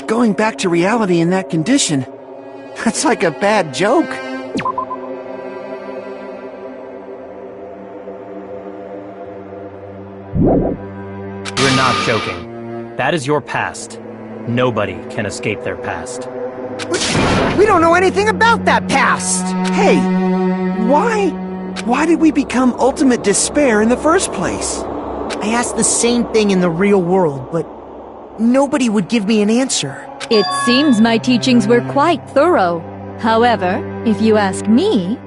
Going back to reality in that condition, that's like a bad joke. You're not joking. That is your past. Nobody can escape their past. We don't know anything about that past! Hey, why did we become ultimate despair in the first place? I asked the same thing in the real world, but nobody would give me an answer. It seems my teachings were quite thorough. However, if you ask me...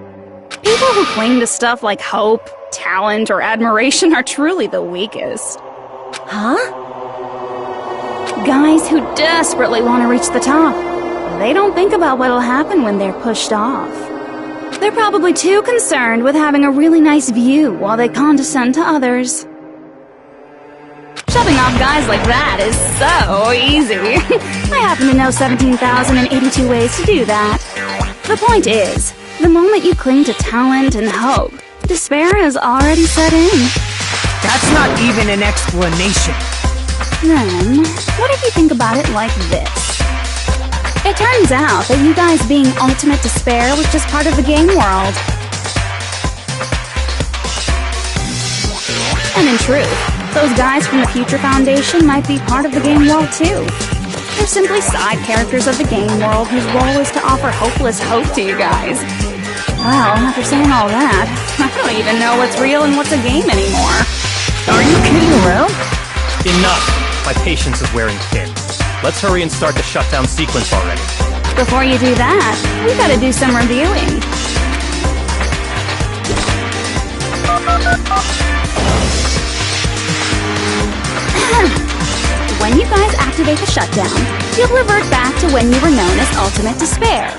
People who cling to stuff like hope, talent, or admiration are truly the weakest. Huh? Guys who desperately want to reach the top. They don't think about what'll happen when they're pushed off. They're probably too concerned with having a really nice view while they condescend to others. Shoving off guys like that is so easy. I happen to know 17,082 ways to do that. The point is, the moment you cling to talent and hope, despair has already set in. That's not even an explanation. Then, what if you think about it like this? It turns out that you guys being ultimate despair was just part of the game world. And in truth, those guys from the Future Foundation might be part of the game world too. They're simply side characters of the game world whose role is to offer hopeless hope to you guys. Well, after saying all that, I don't even know what's real and what's a game anymore. Are you kidding around? Enough! My patience is wearing thin. Let's hurry and start the shutdown sequence already. Before you do that, we gotta do some reviewing. When you guys activate the shutdown, you'll revert back to when you were known as Ultimate Despair.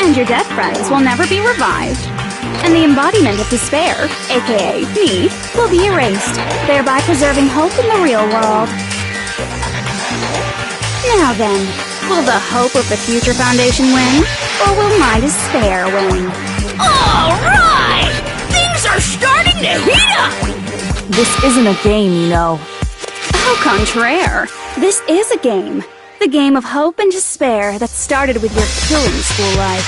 And your dead friends will never be revived. And the embodiment of despair, aka me, will be erased, thereby preserving hope in the real world. Now then, will the hope of the Future Foundation win, or will my despair win? Alright! Things are starting to heat up! This isn't a game, you know. Au contraire, this is a game. The game of hope and despair that started with your killing school life.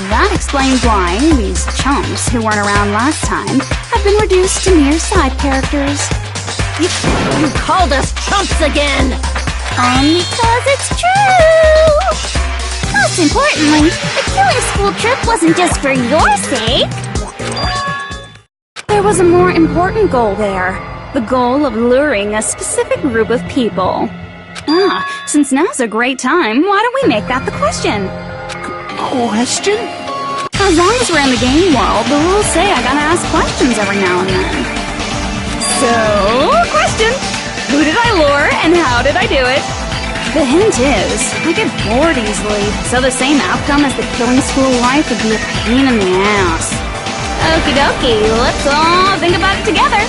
That explains why these chumps who weren't around last time have been reduced to mere side characters. You called us chumps again! Because it's true! Most importantly, the killing school trip wasn't just for your sake. There was a more important goal there. The goal of luring a specific group of people. Since now's a great time, why don't we make that the question? Question? As long as we're in the game world, the rules say I gotta ask questions every now and then. So, question! Who did I lure, and how did I do it? The hint is, I get bored easily, so the same outcome as the killing school life would be a pain in the ass. Okie dokie, let's all think about it together.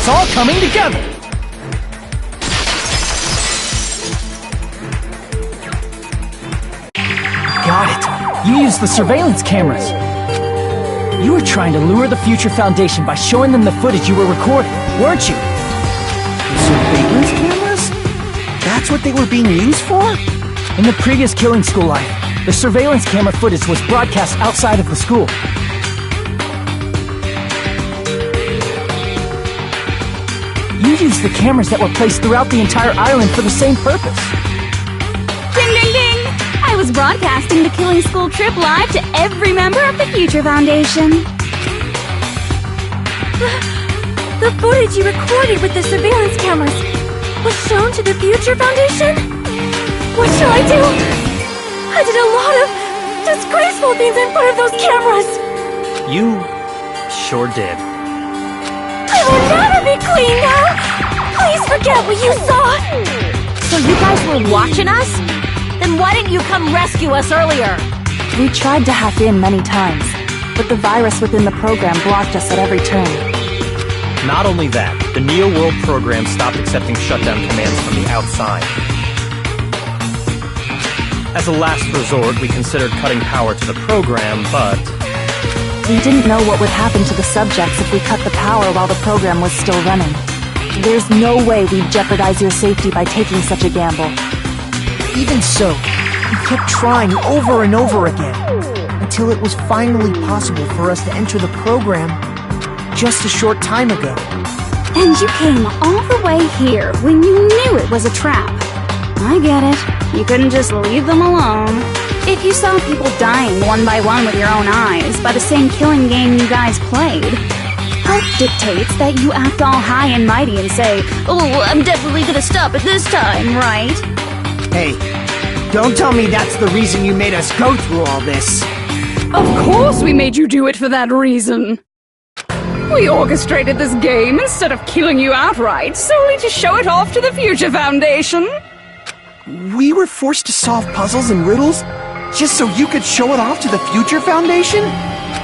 it's all coming together! Got it! You used the surveillance cameras! You were trying to lure the Future Foundation by showing them the footage you were recording, weren't you? Surveillance cameras? That's what they were being used for? In the previous killing school life, the surveillance camera footage was broadcast outside of the school. You used the cameras that were placed throughout the entire island for the same purpose. Ding ding ding! I was broadcasting the killing school trip live to every member of the Future Foundation. The footage you recorded with the surveillance cameras was shown to the Future Foundation? What shall I do? I did a lot of disgraceful things in front of those cameras! You sure did. I will never be clean now! Please forget what you saw! So you guys were watching us? Then why didn't you come rescue us earlier? We tried to hack in many times, but the virus within the program blocked us at every turn. Not only that, the Neo World program stopped accepting shutdown commands from the outside. As a last resort, we considered cutting power to the program, but... We didn't know what would happen to the subjects if we cut the power while the program was still running. There's no way we'd jeopardize your safety by taking such a gamble. Even so, we kept trying over and over again, until it was finally possible for us to enter the program just a short time ago. And you came all the way here when you knew it was a trap. I get it. You couldn't just leave them alone. If you saw people dying one by one with your own eyes by the same killing game you guys played, health dictates that you act all high and mighty and say, "Oh, I'm definitely gonna stop it this time, right?" Hey, don't tell me that's the reason you made us go through all this. Of course we made you do it for that reason. We orchestrated this game instead of killing you outright, solely to show it off to the Future Foundation. We were forced to solve puzzles and riddles just so you could show it off to the Future Foundation?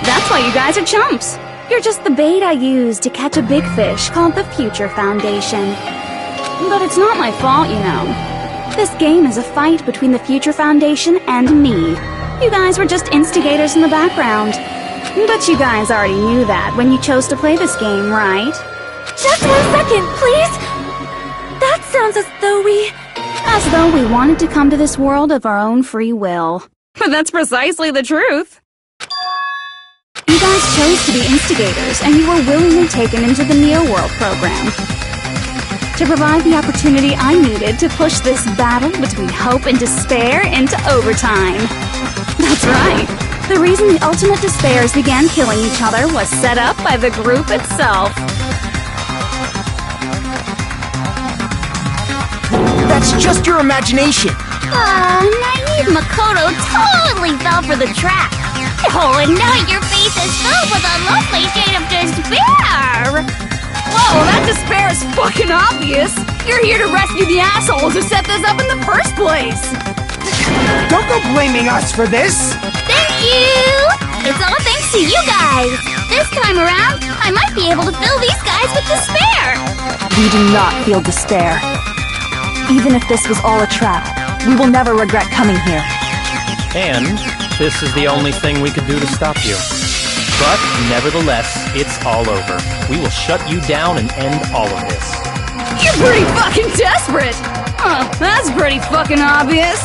That's why you guys are chumps. You're just the bait I used to catch a big fish called the Future Foundation. But it's not my fault, you know. This game is a fight between the Future Foundation and me. You guys were just instigators in the background. But you guys already knew that when you chose to play this game, right? Just 1 second, please! That sounds as though we wanted to come to this world of our own free will. But that's precisely the truth. You guys chose to be instigators, and you were willingly taken into the Neo World program to provide the opportunity I needed to push this battle between hope and despair into overtime. That's right. The reason the ultimate despairs began killing each other was set up by the group itself. That's just your imagination. Naive Makoto totally fell for the trap. Oh, and now your face is filled with a lovely shade of despair. Whoa, that despair is fucking obvious. You're here to rescue the assholes who set this up in the first place. Don't go blaming us for this. Thank you! It's all thanks to you guys! This time around, I might be able to fill these guys with despair! We do not feel despair. Even if this was all a trap, we will never regret coming here. And this is the only thing we could do to stop you. But nevertheless, it's all over. We will shut you down and end all of this. You're pretty fucking desperate! Oh, that's pretty fucking obvious.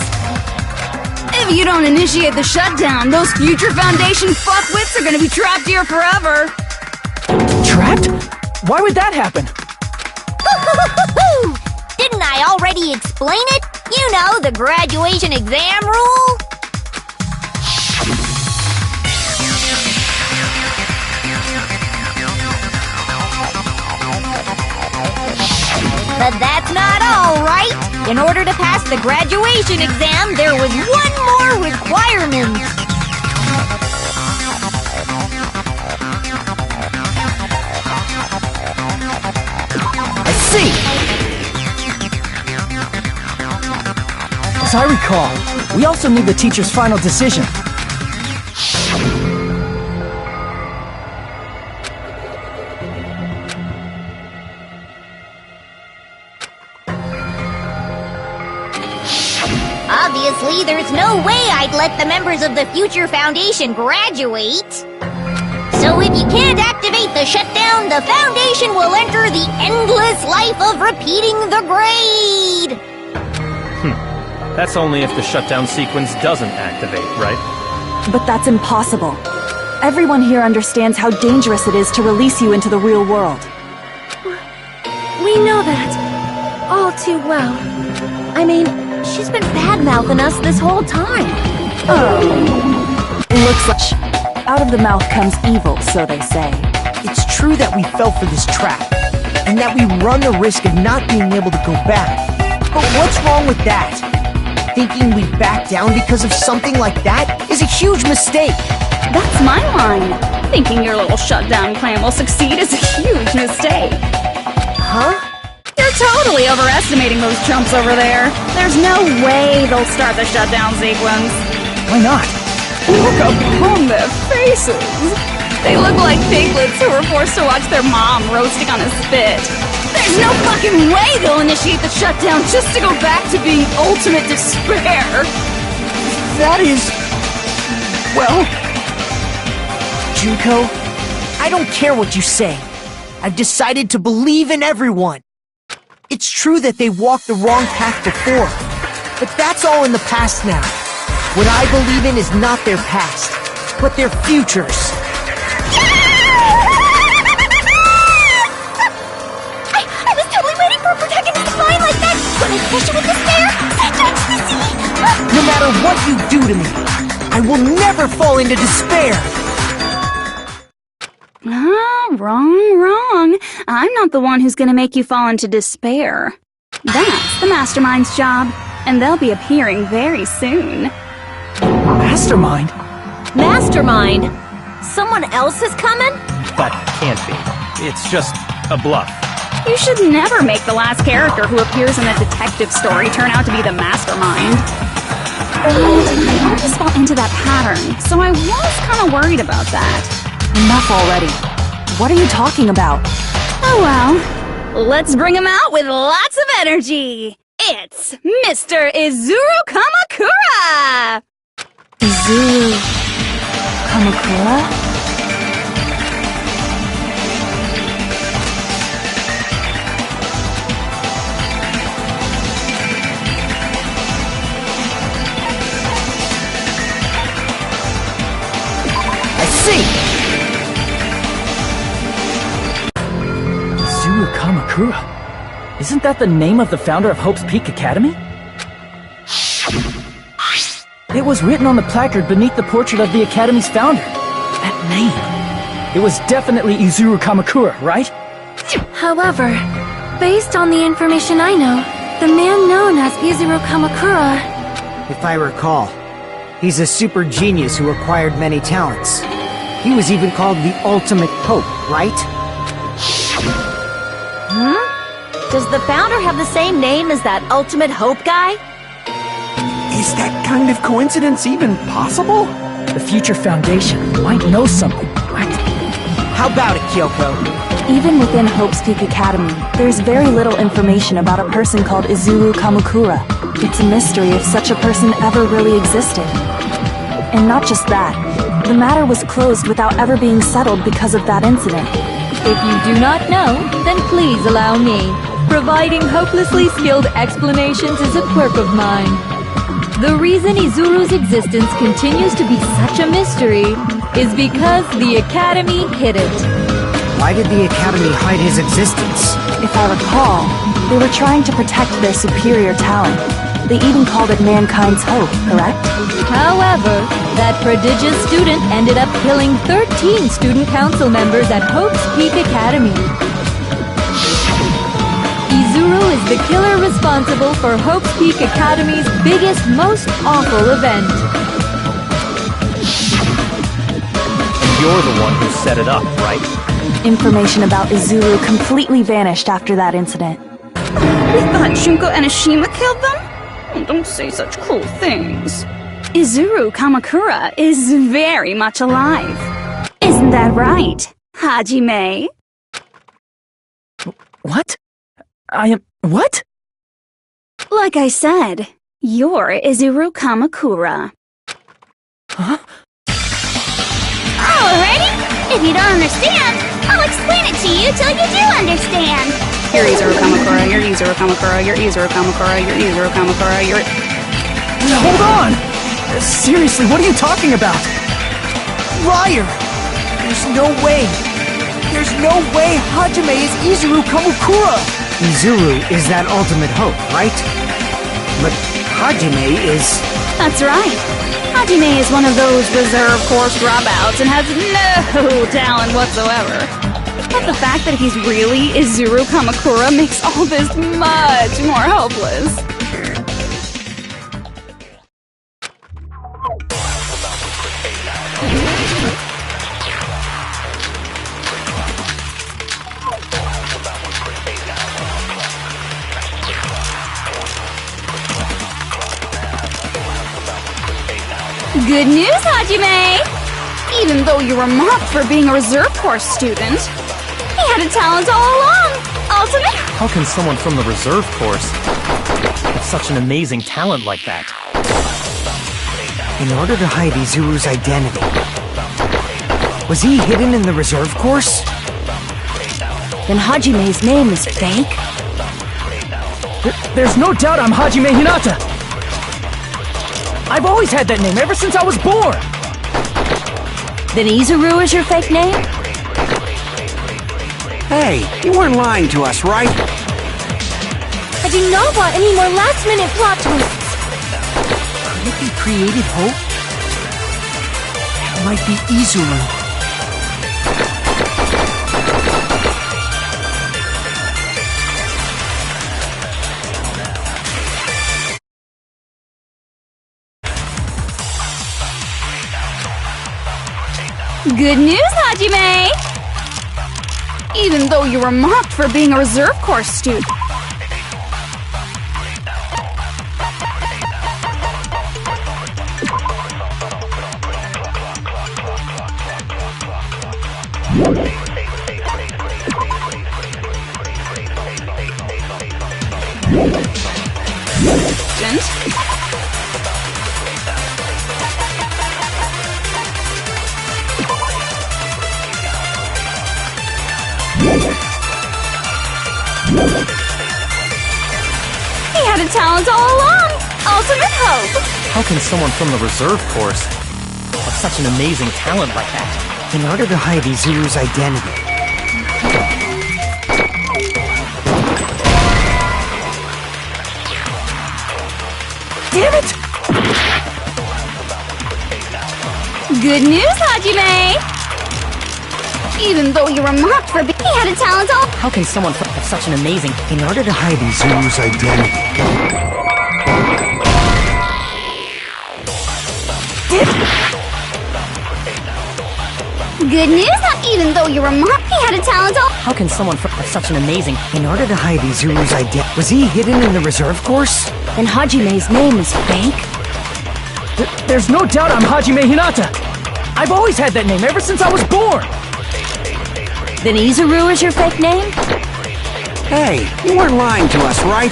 If you don't initiate the shutdown, those Future Foundation fuckwits are gonna be trapped here forever. Trapped? Why would that happen? Didn't I already explain it? You know, the graduation exam rule? But that's not all, right? In order to pass the graduation exam, there was one more requirement. I see! As I recall, we also need the teacher's final decision. Obviously, there's no way I'd let the members of the Future Foundation graduate. So if you can't activate the shutdown, the Foundation will enter the endless life of repeating the grade! That's only if the shutdown sequence doesn't activate, right? But that's impossible. Everyone here understands how dangerous it is to release you into the real world. We know that. All too well. I mean, she's been bad-mouthing us this whole time. It looks like out of the mouth comes evil, so they say. It's true that we fell for this trap, and that we run the risk of not being able to go back. But what's wrong with that? Thinking we back down because of something like that is a huge mistake. That's my line. Thinking your little shutdown plan will succeed is a huge mistake. Huh? You're totally overestimating those chumps over there. There's no way they'll start the shutdown sequence. Why not? Look upon their faces. They look like piglets who were forced to watch their mom roasting on a spit. There's no fucking way they'll initiate the shutdown just to go back to being ultimate despair. That is... well... Junko, I don't care what you say. I've decided to believe in everyone. It's true that they walked the wrong path before, but that's all in the past now. What I believe in is not their past, but their futures. I was totally waiting for a protagonist to fly like that! When I push you with despair, send you into the sea! No matter what you do to me, I will never fall into despair! Wrong. I'm not the one who's gonna make you fall into despair. That's the Mastermind's job, and they'll be appearing very soon. Mastermind? Mastermind? Someone else is coming? That can't be. It's just a bluff. You should never make the last character who appears in a detective story turn out to be the Mastermind. I always fall into that pattern, so I was kind of worried about that. Enough already. What are you talking about? Oh well, let's bring him out with lots of energy. It's Mr. Izuru Kamakura! Izuru... Kamakura? Izuru Kamakura? Isn't that the name of the founder of Hope's Peak Academy? It was written on the placard beneath the portrait of the Academy's founder. That name. It was definitely Izuru Kamakura, right? However, based on the information I know, the man known as Izuru Kamakura... If I recall, he's a super genius who acquired many talents. He was even called the Ultimate Hope, right? Does the founder have the same name as that Ultimate Hope guy? Is that kind of coincidence even possible? The Future Foundation might know something, right? How about it, Kyoko? Even within Hope's Peak Academy, there's very little information about a person called Izuru Kamakura. It's a mystery if such a person ever really existed. And not just that, the matter was closed without ever being settled because of that incident. If you do not know, then please allow me. Providing hopelessly skilled explanations is a quirk of mine. The reason Izuru's existence continues to be such a mystery is because the Academy hid it. Why did the Academy hide his existence? If I recall, they were trying to protect their superior talent. They even called it Mankind's Hope, correct? However, that prodigious student ended up killing 13 student council members at Hope's Peak Academy. Izuru is the killer responsible for Hope's Peak Academy's biggest, most awful event. And you're the one who set it up, right? Information about Izuru completely vanished after that incident. We thought Junko and Ashima killed them? Oh, don't say such cruel things. Izuru Kamakura is very much alive. Isn't that right, Hajime? What? What? Like I said, You're Izuru Kamakura. Alrighty? If you don't understand, I'll explain it to you till you do understand. You're Izuru Kamakura, you're Izuru Kamakura, you're Izuru Kamakura, you're Izuru Kamakura, you're... Hold on! Seriously, what are you talking about? Liar! There's no way. There's no way Hajime is Izuru Kamakura! Izuru is that ultimate hope, right? But Hajime is... That's right. Hajime is one of those reserve course dropouts and has no talent whatsoever. But the fact that he's really Izuru Kamakura makes all this much more hopeless. Good news, Hajime! Even though you were mocked for being a reserve course student, he had a talent all along! Ultimate! How can someone from the reserve course have such an amazing talent like that? In order to hide Izuru's identity. Was he hidden in the reserve course? Then Hajime's name is fake? There's no doubt I'm Hajime Hinata! I've always had that name ever since I was born! Then Izuru is your fake name? Hey, you weren't lying to us, right? I do not want any more last-minute plot twists. Could it be created hope? It might be Izuru. Good news, Hajime! Even though you were mocked for being a reserve course student. He had a talent all along! Ultimate hope! How can someone from the reserve course have such an amazing talent like that? In order to hide Izuru's identity. Damn it! Good news, Hajime! Even though you were mocked for being... He had a talent all... How can someone have such an amazing... In order to hide Izuru's identity. Good news, even though you were mocked, he had a talent all... How can someone have such an amazing... In order to hide Izuru's identity. Was he hidden in the reserve course? Then Hajime's name is fake? There's no doubt I'm Hajime Hinata! I've always had that name ever since I was born! Then Izuru is your fake name? Hey, you weren't lying to us, right?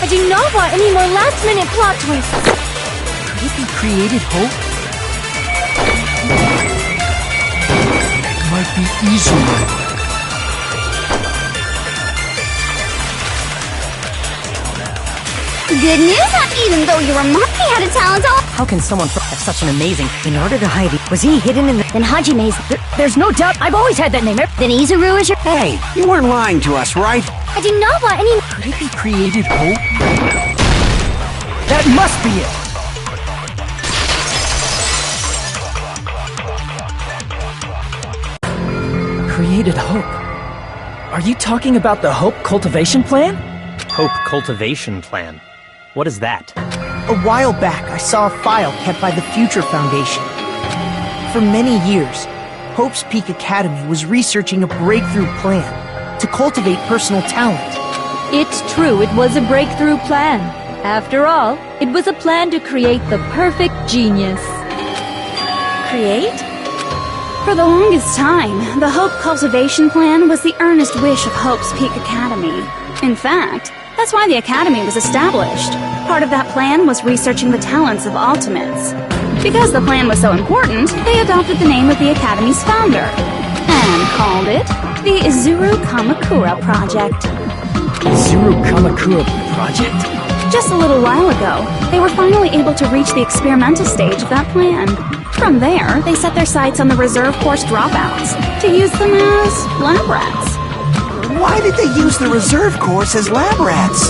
I do not want any more last-minute plot twists. Could it be created hope? It might be Izuru. Good news, even though you were mocked, he had a talent all... How can someone have such an amazing... In order to hide it, was he hidden in the... Then Hajime's... There's no doubt I've always had that name. Then Izuru is your... Hey, you weren't lying to us, right? I do not want any... Could it be created hope? That must be it! Created hope. Are you talking about the Hope Cultivation Plan? Hope Cultivation Plan? What is that? A while back, I saw a file kept by the Future Foundation. For many years, Hope's Peak Academy was researching a breakthrough plan to cultivate personal talent. It's true, it was a breakthrough plan. After all, it was a plan to create the perfect genius. Create? For the longest time, the Hope Cultivation Plan was the earnest wish of Hope's Peak Academy. In fact, that That's why the Academy was established. Part of that plan was researching the talents of Ultimates. Because the plan was so important, they adopted the name of the Academy's founder and called it the Izuru Kamakura Project. Izuru Kamakura Project? Just a little while ago, they were finally able to reach the experimental stage of that plan. From there, they set their sights on the reserve course dropouts to use them as lab rats. Why did they use the reserve course as lab rats?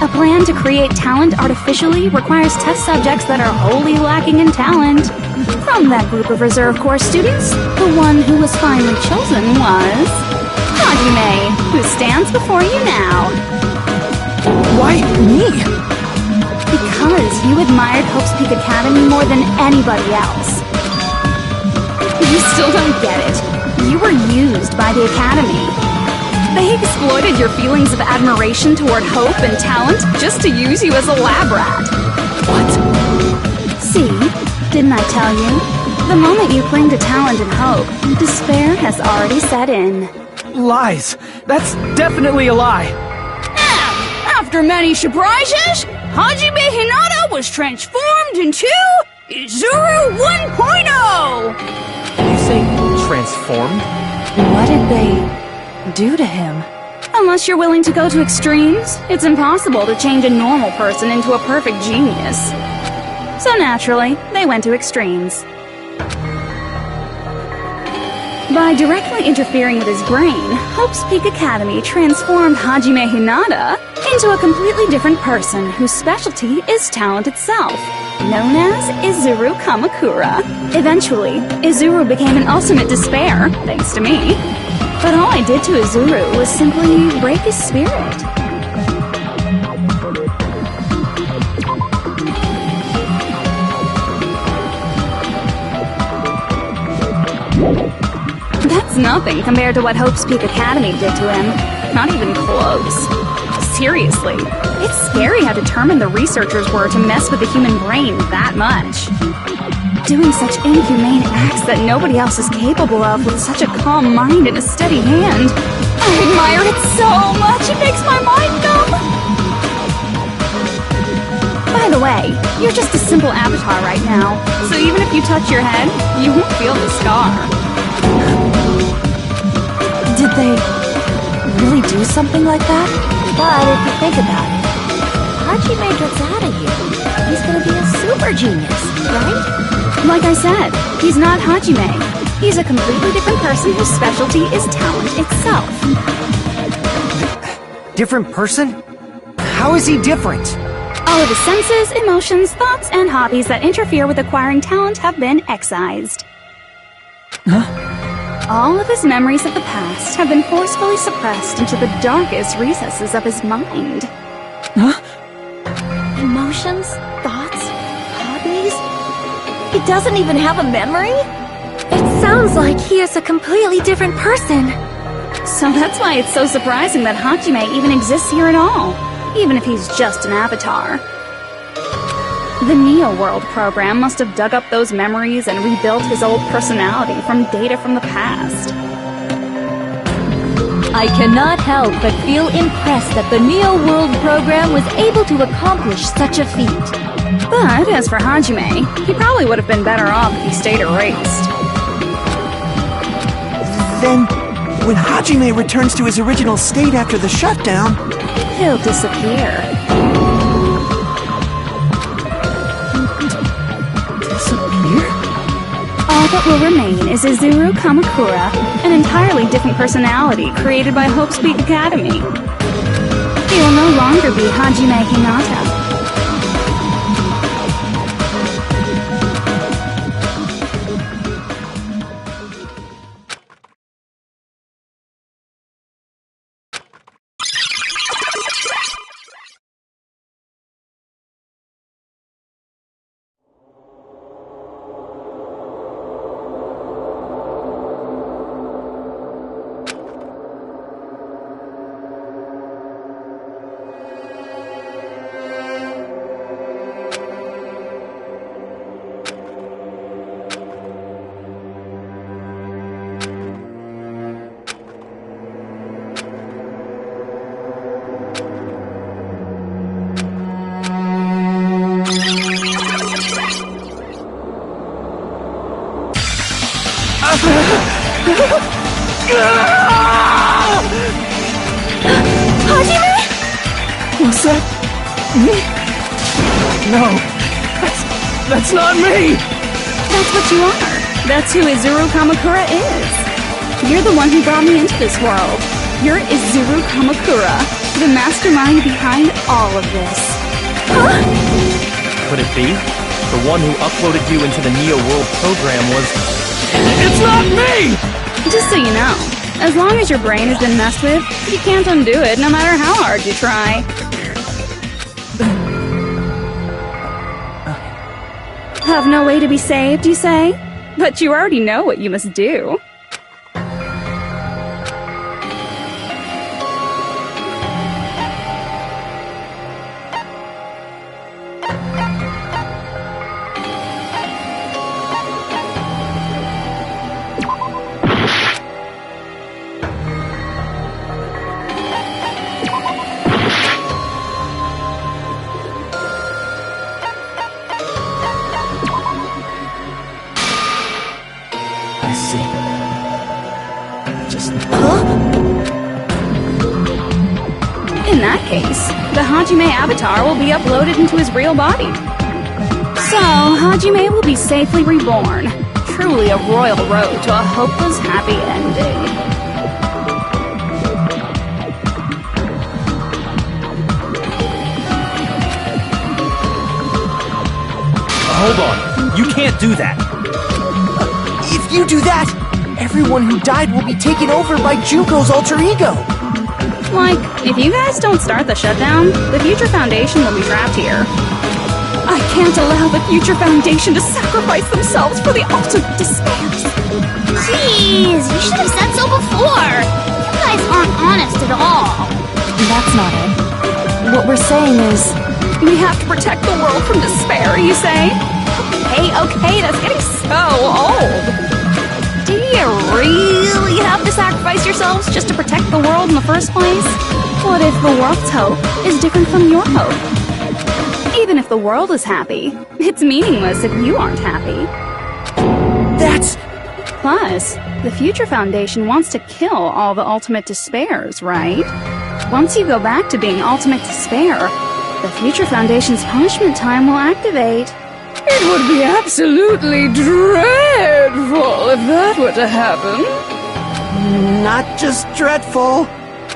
A plan to create talent artificially requires test subjects that are wholly lacking in talent. From that group of reserve course students, the one who was finally chosen was Hajime, who stands before you now. Why me? Because you admired Hope's Peak Academy more than anybody else. You still don't get it. You were used by the Academy. They exploited your feelings of admiration toward hope and talent just to use you as a lab rat. What? See? Didn't I tell you? The moment you cling to talent and hope, despair has already set in. Lies. That's definitely a lie. After many surprises, Hajime Hinata was transformed into Izuru 1.0! You say transformed? What did they do to him? Unless you're willing to go to extremes, it's impossible to change a normal person into a perfect genius. So naturally, they went to extremes. By directly interfering with his brain, Hope's Peak Academy transformed Hajime Hinata into a completely different person whose specialty is talent itself, known as Izuru Kamakura. Eventually, Izuru became an ultimate despair, thanks to me. But all I did to Izuru was simply break his spirit. That's nothing compared to what Hope's Peak Academy did to him. Not even close. Seriously, it's scary how determined the researchers were to mess with the human brain that much. Doing such inhumane acts that nobody else is capable of with such a calm mind and a steady hand. I admire it so much, it makes my mind numb! By the way, you're just a simple avatar right now, so even if you touch your head, you won't feel the scar. Did they really do something like that? But if you think about it, Hajime gets out of here. He's gonna be a super genius, right? Like I said, he's not Hajime. He's a completely different person whose specialty is talent itself. Different person? How is he different? All of his senses, emotions, thoughts, and hobbies that interfere with acquiring talent have been excised. Huh? All of his memories of the past have been forcefully suppressed into the darkest recesses of his mind. Huh? Emotions? Thoughts? Hobbies? He doesn't even have a memory? It sounds like he is a completely different person. So that's why it's so surprising that Hajime even exists here at all, even if he's just an avatar. The Neo World program must have dug up those memories and rebuilt his old personality from data from the past. I cannot help but feel impressed that the Neo World program was able to accomplish such a feat. But as for Hajime, he probably would have been better off if he stayed erased. Then, when Hajime returns to his original state after the shutdown, He'll disappear. Disappear? All that will remain is Izuru Kamakura, an entirely different personality created by Hope's Peak Academy. He will no longer be Hajime Hinata. Hajime? Was that me? No, that's not me! That's what you are. That's who Izuru Kamakura is. You're the one who brought me into this world. You're Izuru Kamakura, the mastermind behind all of this. Huh? Could it be? The one who uploaded you into the Neo World program was... It's not me! Just so you know, as long as your brain has been messed with, you can't undo it no matter how hard you try. Have no way to be saved, you say? But you already know what you must do. In that case, the Hajime avatar will be uploaded into his real body. So, Hajime will be safely reborn. Truly a royal road to a hopeless happy ending. Hold on. You can't do that. If you do that, everyone who died will be taken over by Junko's alter ego. Like, if you guys don't start the shutdown, the Future Foundation will be trapped here. I can't allow the Future Foundation to sacrifice themselves for the ultimate despairs. Jeez, you should have said so before. You guys aren't honest at all. That's not it. What we're saying is... We have to protect the world from despair, you say? Okay, that's getting so old. Do you really have to sacrifice yourselves just to protect the world in the first place? What if the world's hope is different from your hope? Even if the world is happy, it's meaningless if you aren't happy. That's... Plus, the Future Foundation wants to kill all the ultimate despairs, right? Once you go back to being ultimate despair, the Future Foundation's punishment time will activate. It would be absolutely dreadful if that were to happen. Not just dreadful.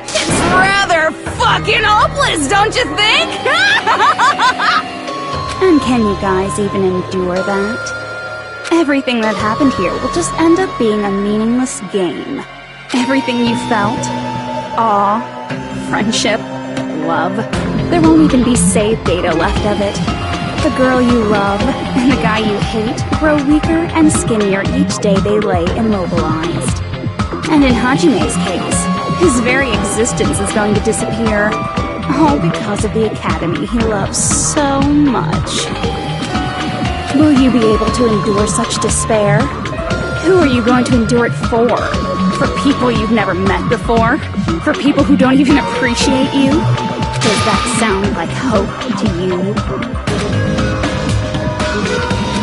It's rather fucking hopeless, don't you think? And can you guys even endure that? Everything that happened here will just end up being a meaningless game. Everything you felt, awe, friendship, love, there won't even be save data left of it. The girl you love and the guy you hate grow weaker and skinnier each day they lay immobilized. And in Hajime's case, his very existence is going to disappear, all because of the academy he loves so much. Will you be able to endure such despair? Who are you going to endure it for? For people you've never met before? For people who don't even appreciate you? Does that sound like hope to you?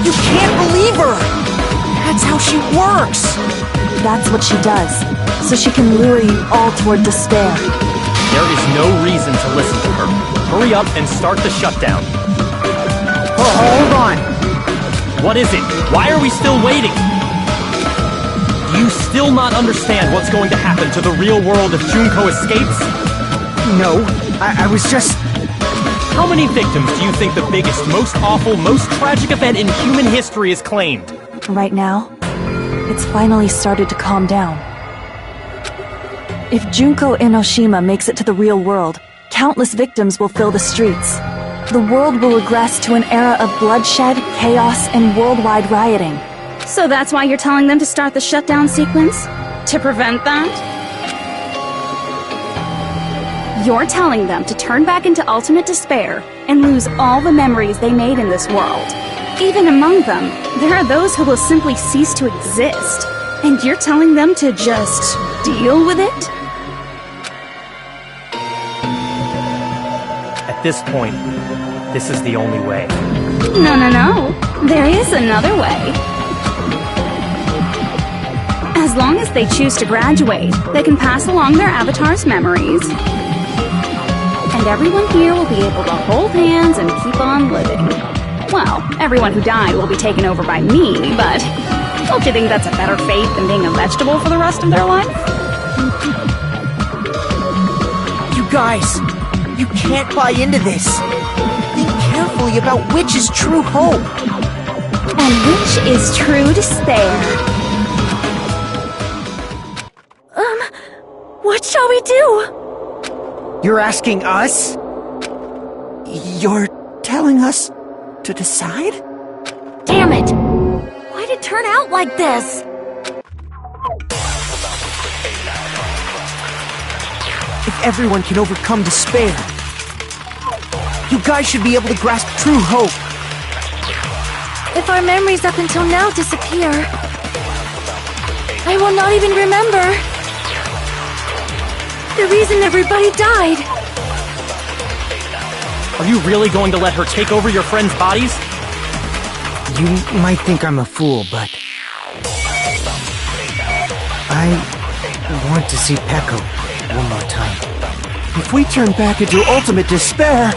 You can't believe her! That's how she works! That's what she does, so she can lure you all toward despair. There is no reason to listen to her. Hurry up and start the shutdown. Oh, hold on! What is it? Why are we still waiting? Do you still not understand what's going to happen to the real world if Junko escapes? No, I was just... How many victims do you think the biggest, most awful, most tragic event in human history has claimed? Right now, it's finally started to calm down. If Junko Enoshima makes it to the real world, countless victims will fill the streets. The world will regress to an era of bloodshed, chaos, and worldwide rioting. So that's why you're telling them to start the shutdown sequence? To prevent that? You're telling them to turn back into ultimate despair and lose all the memories they made in this world. Even among them, there are those who will simply cease to exist. And you're telling them to just deal with it? At this point, this is the only way. No. There is another way. As long as they choose to graduate, they can pass along their avatar's memories. And everyone here will be able to hold hands and keep on living. Well, everyone who died will be taken over by me, but don't you think that's a better fate than being a vegetable for the rest of their life? You guys, you can't buy into this. Think carefully about which is true hope. And which is true despair. What shall we do? You're asking us? You're telling us to decide? Damn it! Why'd it turn out like this? If everyone can overcome despair, you guys should be able to grasp true hope. If our memories up until now disappear, I will not even remember the reason everybody died. Are you really going to let her take over your friends' bodies? You might think I'm a fool, but I want to see Peko one more time. If we turn back into ultimate despair,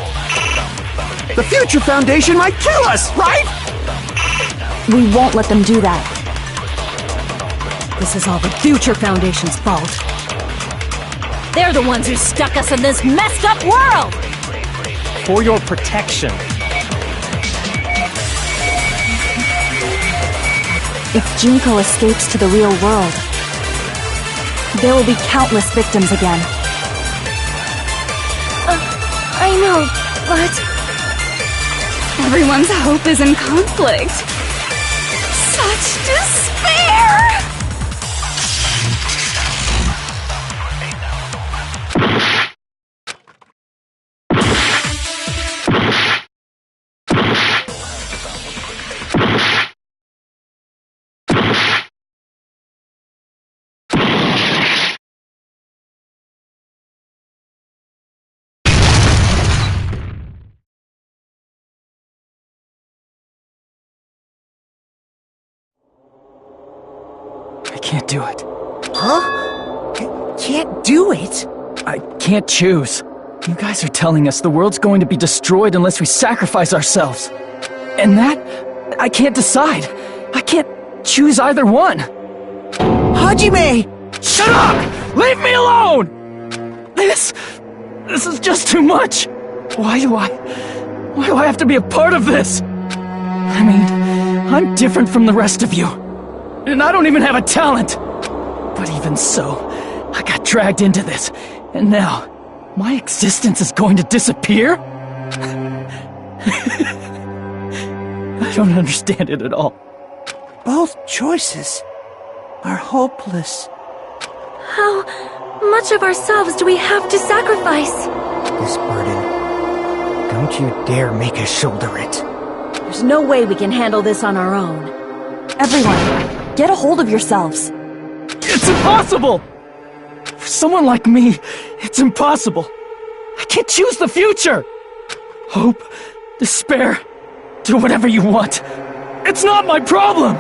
the Future Foundation might kill us, right? We won't let them do that. This is all the Future Foundation's fault. They're the ones who stuck us in this messed up world! For your protection. If Junko escapes to the real world, there will be countless victims again. I know, but... Everyone's hope is in conflict. Such despair! I can't do it. Huh? Can't do it? I can't choose. You guys are telling us the world's going to be destroyed unless we sacrifice ourselves. And that, I can't decide. I can't choose either one. Hajime! Shut up! Leave me alone! This is just too much. Why do I have to be a part of this? I mean, I'm different from the rest of you. And I don't even have a talent. But even so, I got dragged into this. And now, my existence is going to disappear? I don't understand it at all. Both choices are hopeless. How much of ourselves do we have to sacrifice? This burden, don't you dare make us shoulder it. There's no way we can handle this on our own. Everyone, get a hold of yourselves. It's impossible! For someone like me, it's impossible. I can't choose the future! Hope, despair, do whatever you want. It's not my problem!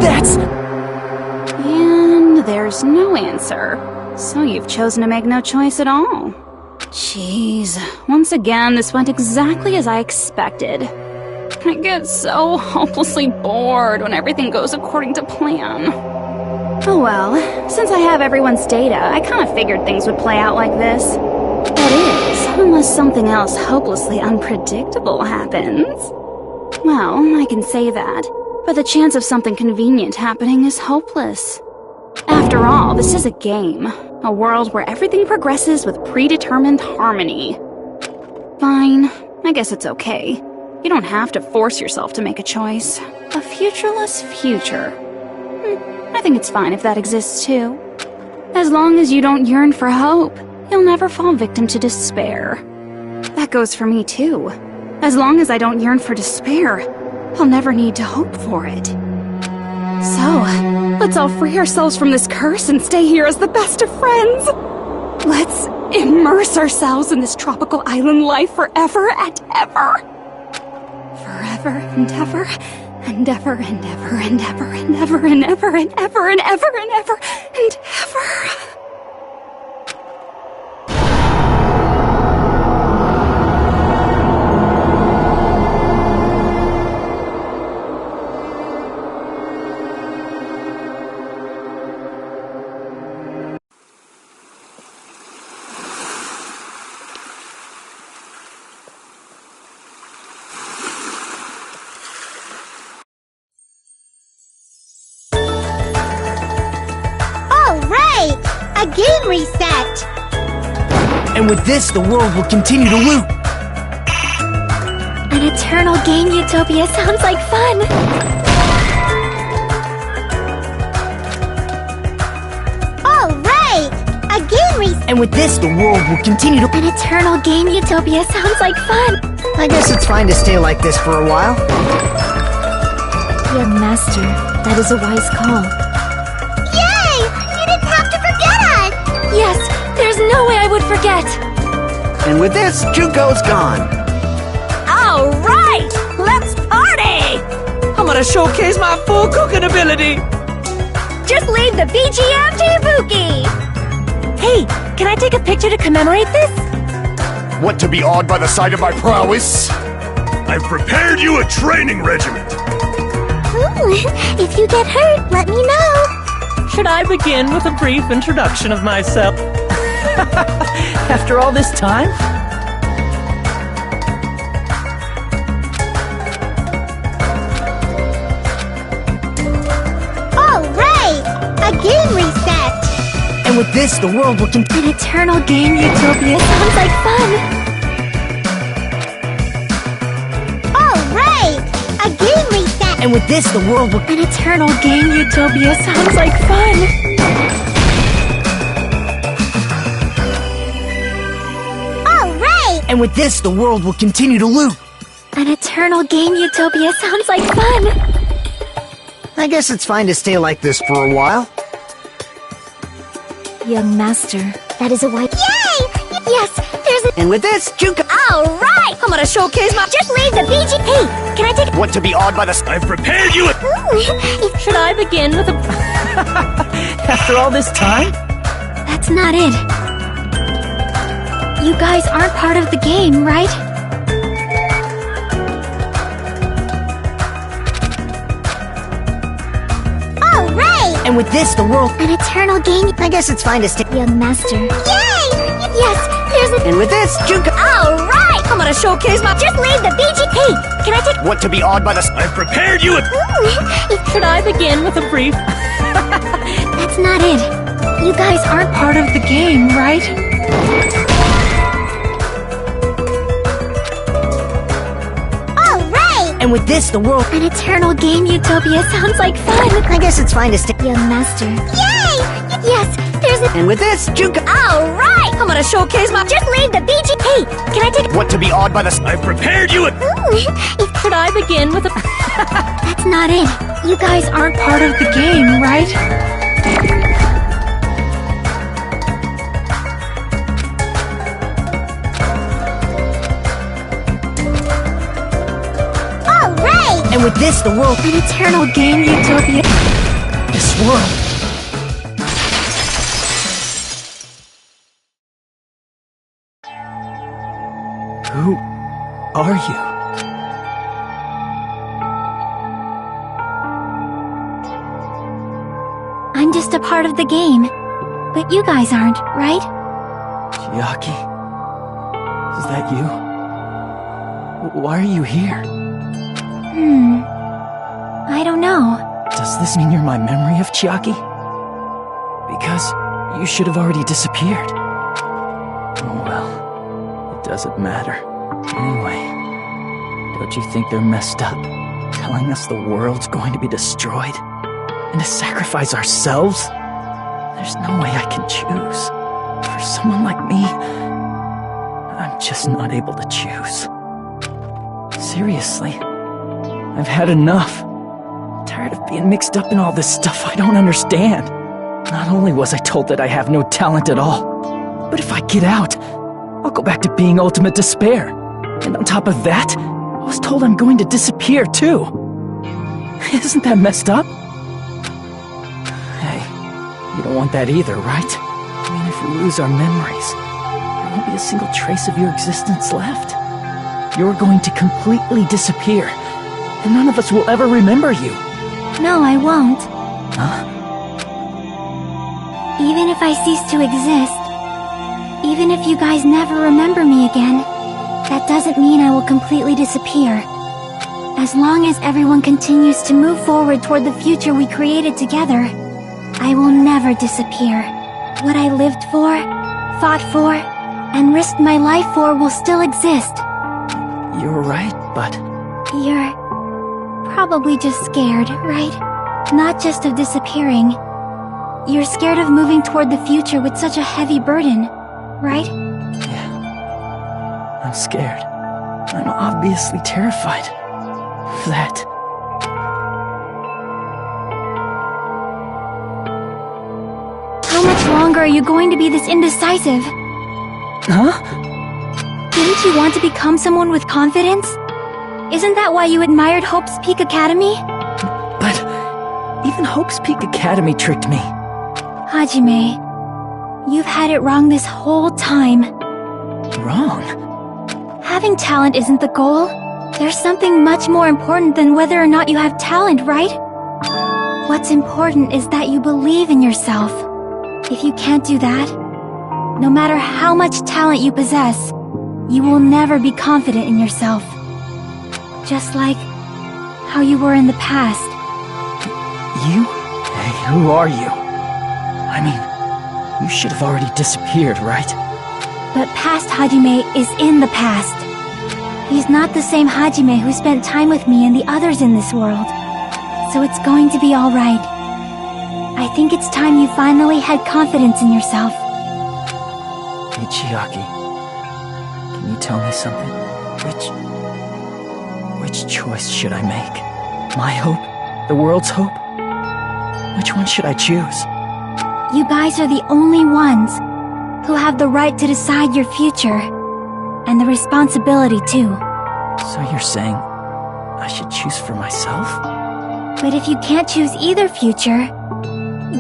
That's... And there's no answer. So you've chosen to make no choice at all. Jeez, once again, this went exactly as I expected. I get so hopelessly bored when everything goes according to plan. Oh well, since I have everyone's data, I kind of figured things would play out like this. That is, unless something else hopelessly unpredictable happens. Well, I can say that, but the chance of something convenient happening is hopeless. After all, this is a game. A world where everything progresses with predetermined harmony. Fine, I guess it's okay. You don't have to force yourself to make a choice. A futureless future. I think it's fine if that exists too. As long as you don't yearn for hope, you'll never fall victim to despair. That goes for me too. As long as I don't yearn for despair, I'll never need to hope for it. So, let's all free ourselves from this curse and stay here as the best of friends. Let's immerse ourselves in this tropical island life forever and ever. Forever and ever And ever and ever and ever and ever and ever and ever and ever and ever and ever. A game reset! And with this, the world will continue to loop. An eternal game utopia sounds like fun! Alright! A game reset! And with this, the world will continue to... An eternal game utopia sounds like fun! I guess it's fine to stay like this for a while. Young master, that is a wise call. Yes, there's no way I would forget! And with this, Juko's gone. Alright! Let's party! I'm gonna showcase my full cooking ability! Just leave the BGM to Ibuki! Hey, can I take a picture to commemorate this? Want to be awed by the sight of my prowess? I've prepared you a training regiment! If you get hurt, let me know! Should I begin with a brief introduction of myself? After all this time? Alright! A game reset! And with this, the world will continue... An eternal game utopia sounds like fun! Alright! A game reset! And with this, the world will... An eternal game utopia sounds like fun! Alright! And with this, the world will continue to loop. An eternal game utopia sounds like fun! I guess it's fine to stay like this for a while. Young master, that is a white... Yay! Yes, there's a... And with this, Juko... Alright! I'm gonna showcase my... Just leave the BG... Hey, can I take... Want to be awed by the... I've prepared you a... Should I begin with a... After all this time? That's not it. You guys aren't part of the game, right? Alright! And with this, the world... An eternal game... I guess it's fine to stay... Young master. Yay! Yes, there's a... And with this, Juko... Alright! I'm gonna showcase my... Just leave the BG... Hey, can I take... Want to be awed by the... I've prepared you a... Should I begin with a brief... That's not it. You guys aren't part of the game, right? Alright! And with this, the world... An eternal game utopia sounds like fun! I guess it's fine to stay... Young master. Yay! Yes, there's a... And with this, Juko... Alright! I'm gonna showcase my... Just leave the BG... Hey, can I take... Want to be awed by the... I've prepared you a... Should I begin with a... That's not it. You guys aren't part of the game, right? Alright! And with this, the world... An eternal game utopia... This world... Who are you? I'm just a part of the game. But you guys aren't, right? Chiaki? Is that you? Why are you here? I don't know. Does this mean you're my memory of Chiaki? Because you should have already disappeared. Oh well, it doesn't matter. Anyway, don't you think they're messed up? Telling us the world's going to be destroyed? And to sacrifice ourselves? There's no way I can choose. For someone like me, I'm just not able to choose. Seriously, I've had enough. Tired of being mixed up in all this stuff I don't understand. Not only was I told that I have no talent at all, but if I get out, I'll go back to being ultimate despair. And on top of that, I was told I'm going to disappear too. Isn't that messed up? Hey, you don't want that either, right? I mean, if we lose our memories, there won't be a single trace of your existence left. You're going to completely disappear, and none of us will ever remember you. No, I won't. Huh? Even if I cease to exist, even if you guys never remember me again, that doesn't mean I will completely disappear. As long as everyone continues to move forward toward the future we created together, I will never disappear. What I lived for, fought for, and risked my life for will still exist. You're right, but... You're probably just scared, right? Not just of disappearing. You're scared of moving toward the future with such a heavy burden, right? Yeah. I'm scared. I'm obviously terrified of that. How much longer are you going to be this indecisive? Huh? Didn't you want to become someone with confidence? Isn't that why you admired Hope's Peak Academy? But even Hope's Peak Academy tricked me. Hajime, you've had it wrong this whole time. Wrong? Having talent isn't the goal. There's something much more important than whether or not you have talent, right? What's important is that you believe in yourself. If you can't do that, no matter how much talent you possess, you will never be confident in yourself. Just like how you were in the past. You? Hey, who are you? I mean, you should have already disappeared, right? But past Hajime is in the past. He's not the same Hajime who spent time with me and the others in this world. So it's going to be alright. I think it's time you finally had confidence in yourself. Ichiaki, can you tell me something? Which choice should I make? My hope? The world's hope? Which one should I choose? You guys are the only ones who have the right to decide your future. And the responsibility, too. So you're saying I should choose for myself? But if you can't choose either future,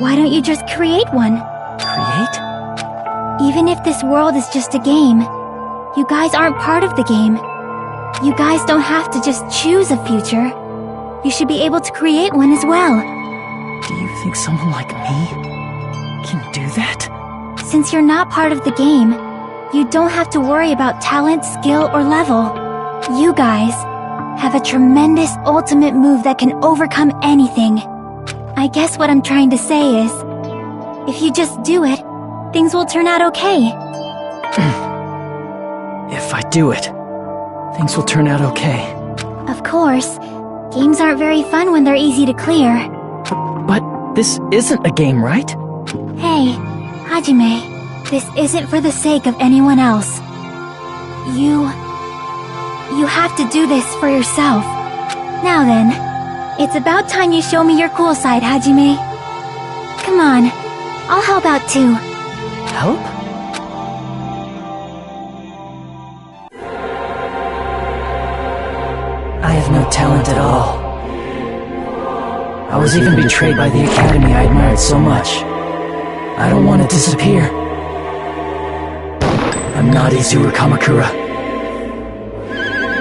why don't you just create one? Create? Even if this world is just a game, you guys aren't part of the game. You guys don't have to just choose a future. You should be able to create one as well. Do you think someone like me can do that? Since you're not part of the game, you don't have to worry about talent, skill, or level. You guys have a tremendous ultimate move that can overcome anything. I guess what I'm trying to say is, if you just do it, things will turn out okay. If I do it, things will turn out okay. Of course. Games aren't very fun when they're easy to clear. But this isn't a game, right? Hey, Hajime, this isn't for the sake of anyone else. You have to do this for yourself. Now then, it's about time you show me your cool side, Hajime. Come on, I'll help out too. Help? I have no talent at all. I was even betrayed by the academy I admired so much. I don't want to disappear. I'm not Izuru Kamakura.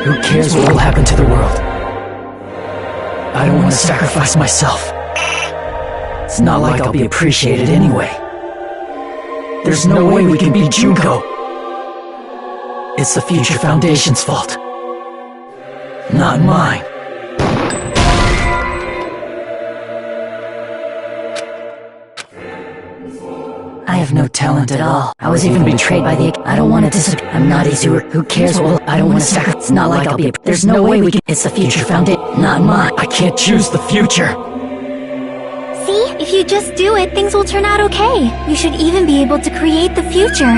Who cares what will happen to the world? I don't want to sacrifice myself. It's not like I'll be appreciated anyway. There's no way we can beat Junko. It's the Future Foundation's fault. Not mine. I have no talent at all. I was even betrayed by the... I don't want to disappear. I'm not Izuru. Who cares what... I don't want to sacrifice. It's not like I'll be... There's no way we can... It's the Future Foundation, not mine. I can't choose the future. See? If you just do it, things will turn out okay. You should even be able to create the future.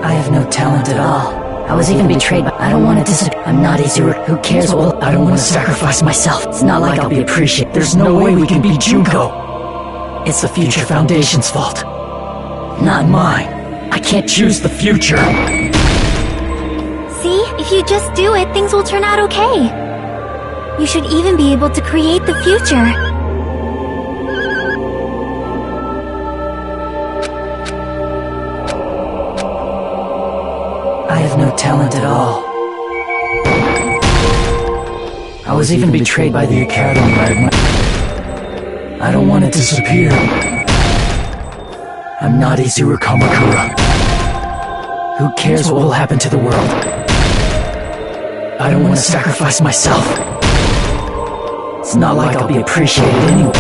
I have no talent at all. I was even betrayed by... I don't want to disappear. I'm not Izuru. Who cares what... I don't want to sacrifice myself. It's not like I'll be appreciated. There's no way we can beat Junko. It's the Future Foundation's fault. Not mine. I can't choose the future. See? If you just do it, things will turn out okay. You should even be able to create the future. I have no talent at all. I was even betrayed by the Academy. I don't want to disappear. I'm not Izuru Kamakura. Who cares what will happen to the world? I don't want to sacrifice myself. It's not like I'll be appreciated anyway.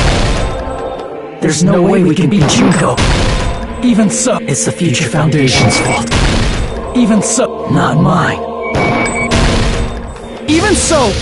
There's no way we can beat Junko. Even so, it's the Future Foundation's fault. Even so, not mine. Even so,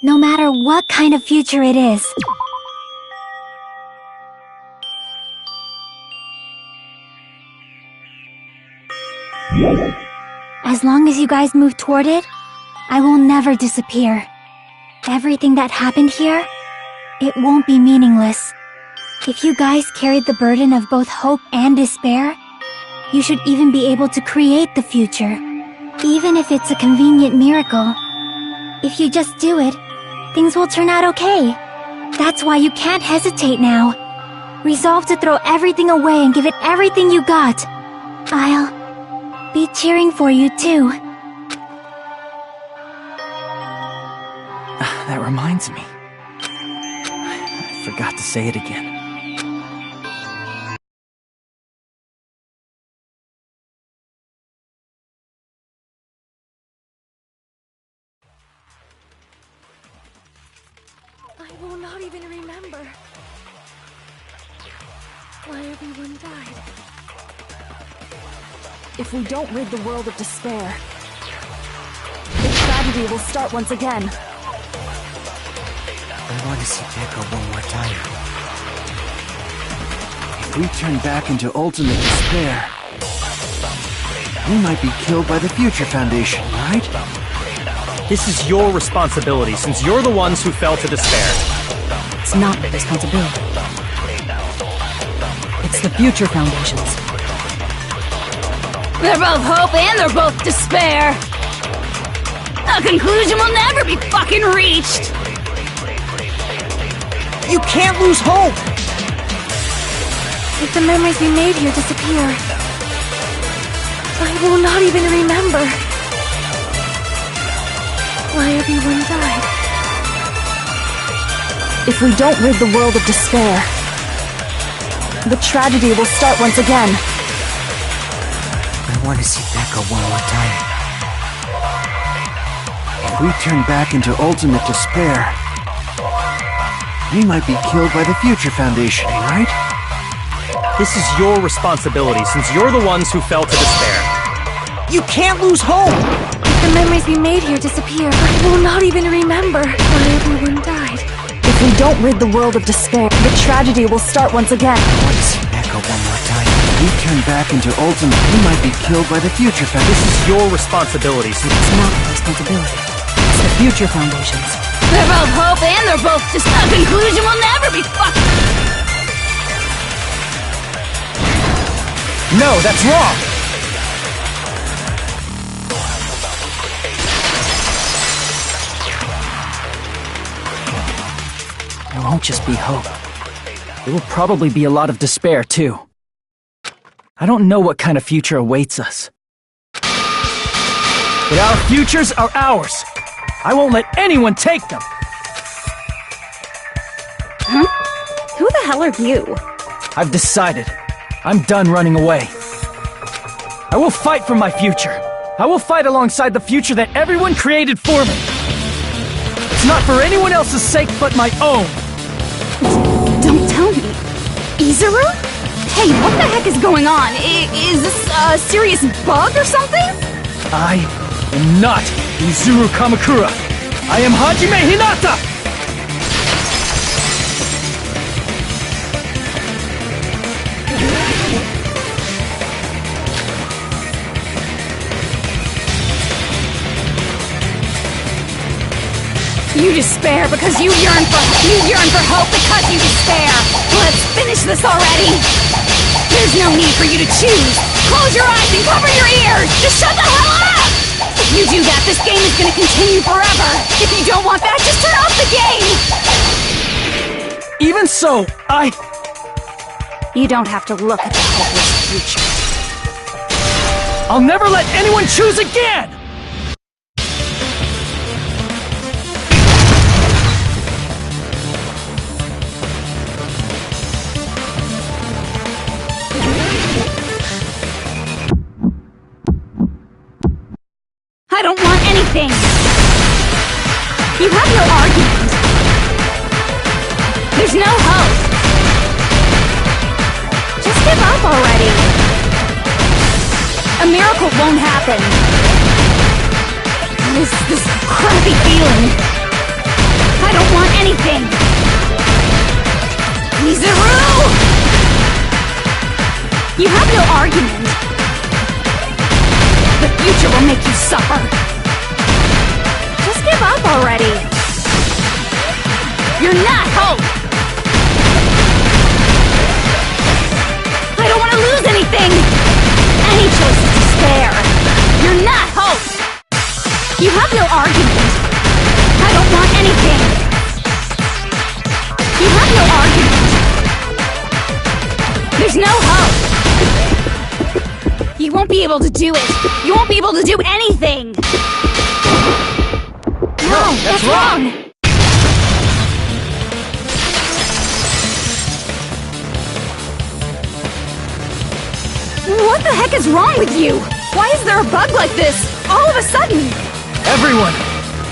no matter what kind of future it is, as long as you guys move toward it, I will never disappear. Everything that happened here, it won't be meaningless. If you guys carried the burden of both hope and despair, you should even be able to create the future. Even if it's a convenient miracle. If you just do it, things will turn out okay. That's why you can't hesitate now. Resolve to throw everything away and give it everything you got. I'll be cheering for you too. That reminds me. I forgot to say it again. I will not even remember why everyone died. If we don't rid the world of despair, the tragedy will start once again. I want to see Deco one more time. If we turn back into ultimate despair, we might be killed by the Future Foundation, right? This is your responsibility, since you're the ones who fell to despair. It's not the responsibility. It's the Future Foundation's. They're both hope and they're both despair. A conclusion will never be fucking reached. You can't lose hope! If the memories we made here disappear, I will not even remember why everyone died. If we don't rid the world of despair, the tragedy will start once again. I want to see Deco one more time. If we turn back into ultimate despair, we might be killed by the Future Foundation, right? This is your responsibility, since you're the ones who fell to despair. You can't lose hope! If the memories we made here disappear, I will not even remember why everyone died. If we don't rid the world of despair, the tragedy will start once again. I want to see Deco one more time. If we turn back into ultimate, we might be killed by the Future Foundation. This is your responsibility, since It's not the responsibility. It's the Future Foundation's. They're both hope and they're both just a conclusion will never be fucking. No, that's wrong! There won't just be hope. There will probably be a lot of despair, too. I don't know what kind of future awaits us. But our futures are ours! I won't let anyone take them! Huh? Who the hell are you? I've decided. I'm done running away. I will fight for my future. I will fight alongside the future that everyone created for me. It's not for anyone else's sake but my own. Don't tell me. Izuru? Hey, what the heck is going on? Is this a serious bug or something? I am not Izuru Kamakura. I am Hajime Hinata! You despair because you yearn for hope because you despair. Let's finish this already. There's no need for you to choose. Close your eyes and cover your ears. Just shut the hell up. If you do that, this game is going to continue forever. If you don't want that, just turn off the game. Even so, You don't have to look at the hopeless future. I'll never let anyone choose again! I don't want anything. You have no argument. There's no hope. Just give up already. A miracle won't happen. What is this crappy feeling? I don't want anything. Izuru! You have no argument. The future will make you suffer. Just give up already. You're not hope. You have no argument. I don't want anything. You have no argument. There's no hope. You won't be able to do it. You won't be able to do anything. No, that's wrong. What the heck is wrong with you? Why is there a bug like this, all of a sudden? Everyone,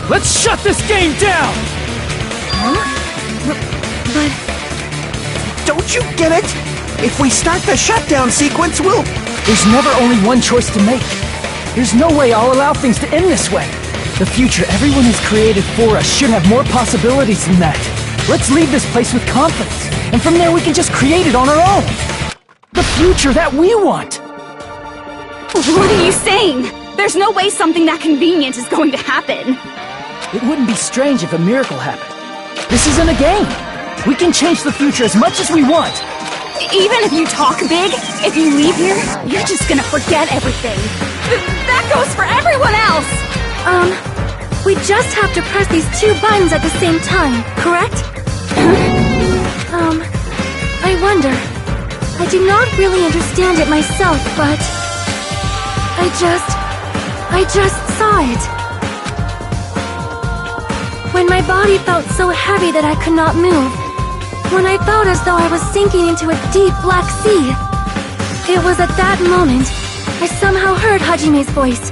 let's shut this game down! Huh? But... Don't you get it? If we start the shutdown sequence, we'll... There's never only one choice to make. There's no way I'll allow things to end this way. The future everyone has created for us should have more possibilities than that. Let's leave this place with confidence, and from there we can just create it on our own. The future that we want! What are you saying? There's no way something that convenient is going to happen. It wouldn't be strange if a miracle happened. This isn't a game. We can change the future as much as we want. Even if you talk big, if you leave here, you're just gonna forget everything. That goes for everyone else! We just have to press these 2 buttons at the same time, correct? I wonder. I do not really understand it myself, but... I just saw it. When my body felt so heavy that I could not move. When I felt as though I was sinking into a deep black sea. It was at that moment, I somehow heard Hajime's voice.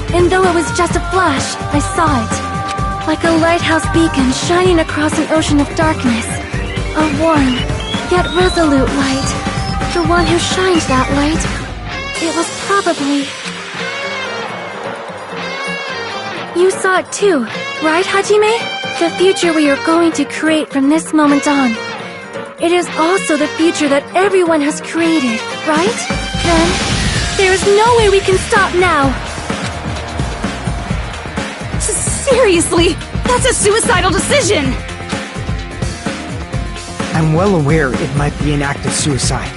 And though it was just a flash, I saw it. Like a lighthouse beacon shining across an ocean of darkness. A warm, yet resolute light. The one who shined that light, it was probably... You saw it too, right, Hajime? The future we are going to create from this moment on. It is also the future that everyone has created, right? Then, there is no way we can stop now. Seriously, that's a suicidal decision! I'm well aware it might be an act of suicide.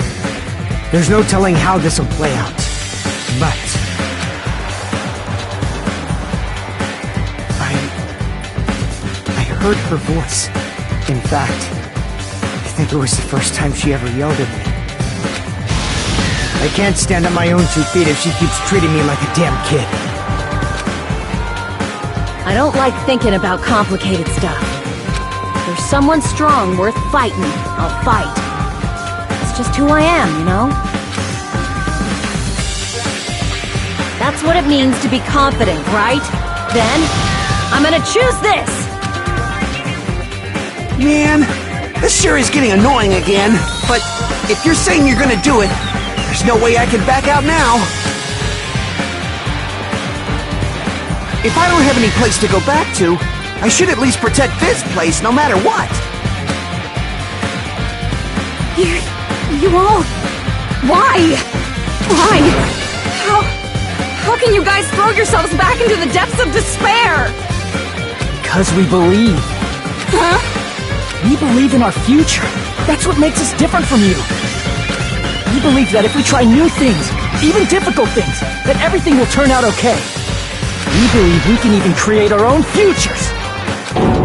There's no telling how this will play out. But... I heard her voice. In fact, I think it was the first time she ever yelled at me. I can't stand on my own 2 feet if she keeps treating me like a damn kid. I don't like thinking about complicated stuff. If there's someone strong worth fighting, I'll fight. It's just who I am, you know? That's what it means to be confident, right? Then, I'm gonna choose this! Man, this sure is getting annoying again. But if you're saying you're gonna do it, there's no way I can back out now. If I don't have any place to go back to, I should at least protect this place no matter what. You all... Why? Why? How can you guys throw yourselves back into the depths of despair? Because we believe. Huh? We believe in our future. That's what makes us different from you. We believe that if we try new things, even difficult things, that everything will turn out okay. We believe we can even create our own futures.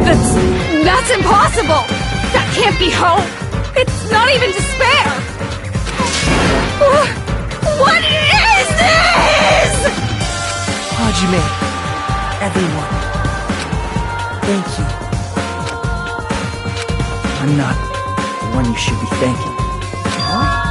That's impossible! That can't be hope! It's not even despair! What is this?! Hajime, everyone, thank you. I'm not the one you should be thanking. Huh?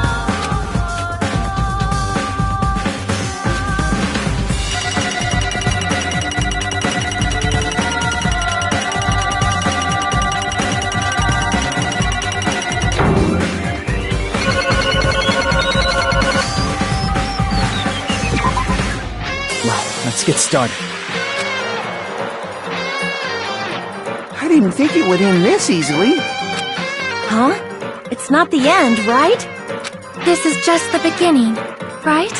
Let's get started. I didn't think it would end this easily. Huh? It's not the end, right? This is just the beginning, right?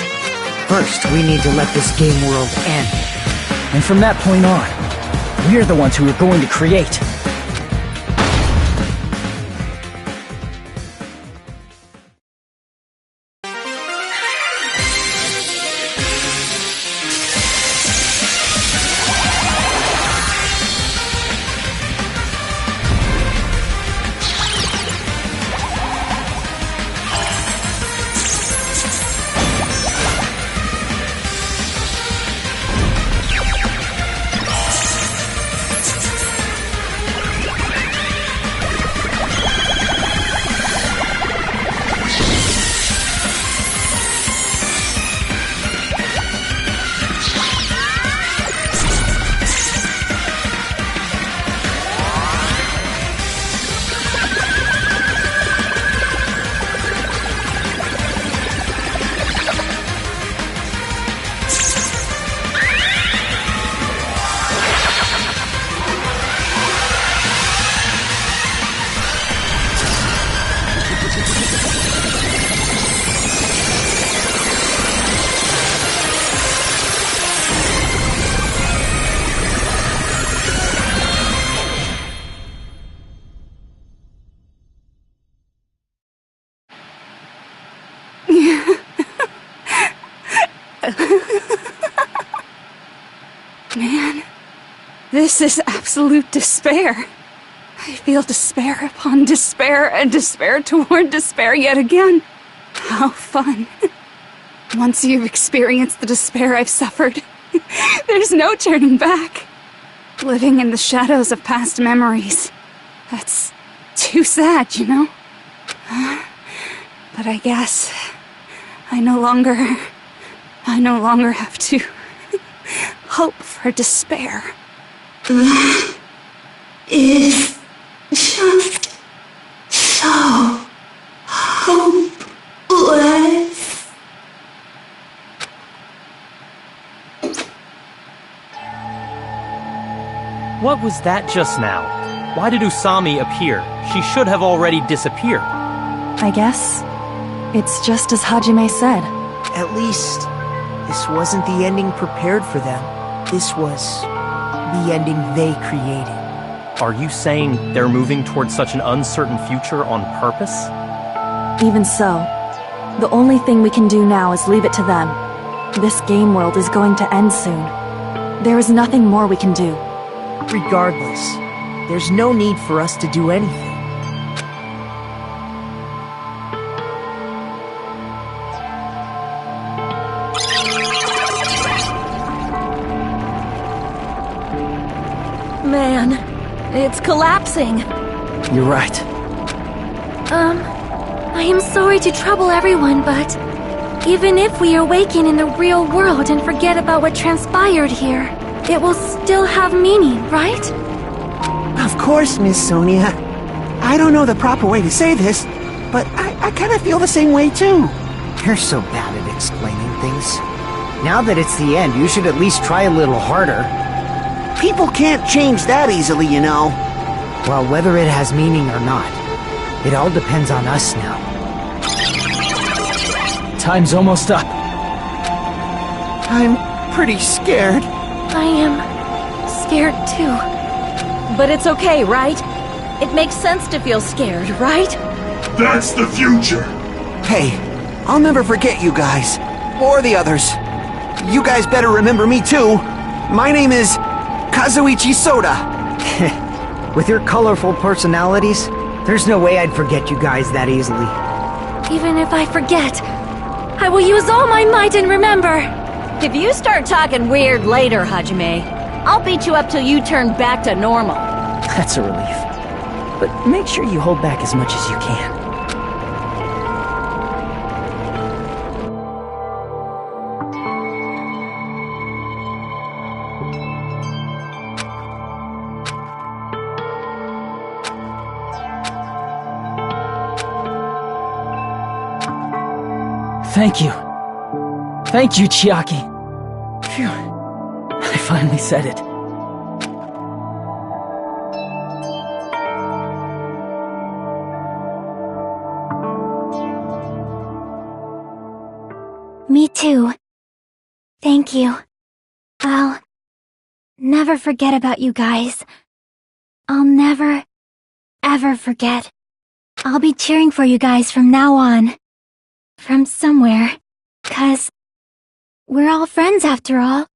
First, we need to let this game world end. And from that point on, we're the ones who are going to create. Man, this is absolute despair. I feel despair upon despair and despair toward despair yet again. How fun. Once you've experienced the despair I've suffered, there's no turning back. Living in the shadows of past memories. That's too sad, you know? But I guess I no longer have to hope for despair. That is just so hopeless. What was that just now? Why did Usami appear? She should have already disappeared. I guess it's just as Hajime said. At least, this wasn't the ending prepared for them. This was the ending they created. Are you saying they're moving towards such an uncertain future on purpose? Even so, the only thing we can do now is leave it to them. This game world is going to end soon. There is nothing more we can do. Regardless, there's no need for us to do anything. Man, it's collapsing. You're right. I am sorry to trouble everyone, but even if we awaken in the real world and forget about what transpired here, it will still have meaning, right? Of course, Miss Sonia. I don't know the proper way to say this, but I kind of feel the same way too. You're so bad at explaining things. Now that it's the end, you should at least try a little harder. People can't change that easily, you know. Well, whether it has meaning or not, it all depends on us now. Time's almost up. I'm pretty scared. I am scared too. But it's okay, right? It makes sense to feel scared, right? That's the future. Hey, I'll never forget you guys. Or the others. You guys better remember me too. My name is Kazuichi Soda. With your colorful personalities, there's no way I'd forget you guys that easily. Even if I forget, I will use all my might and remember. If you start talking weird later, Hajime, I'll beat you up till you turn back to normal. That's a relief. But make sure you hold back as much as you can. Thank you. Thank you, Chiaki. Phew. I finally said it. Me too. Thank you. I'll never forget about you guys. I'll never, ever forget. I'll be cheering for you guys from now on. From somewhere. 'Cause we're all friends after all.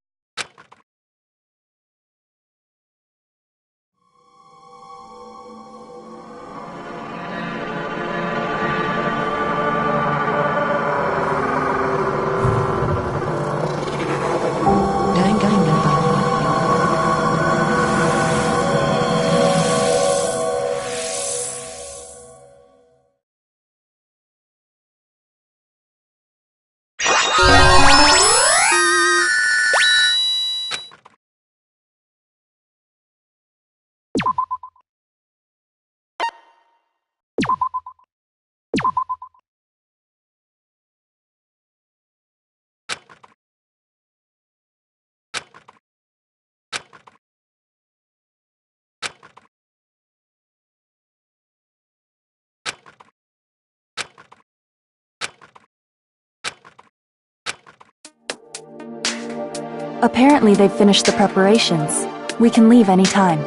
Apparently they've finished the preparations. We can leave any time.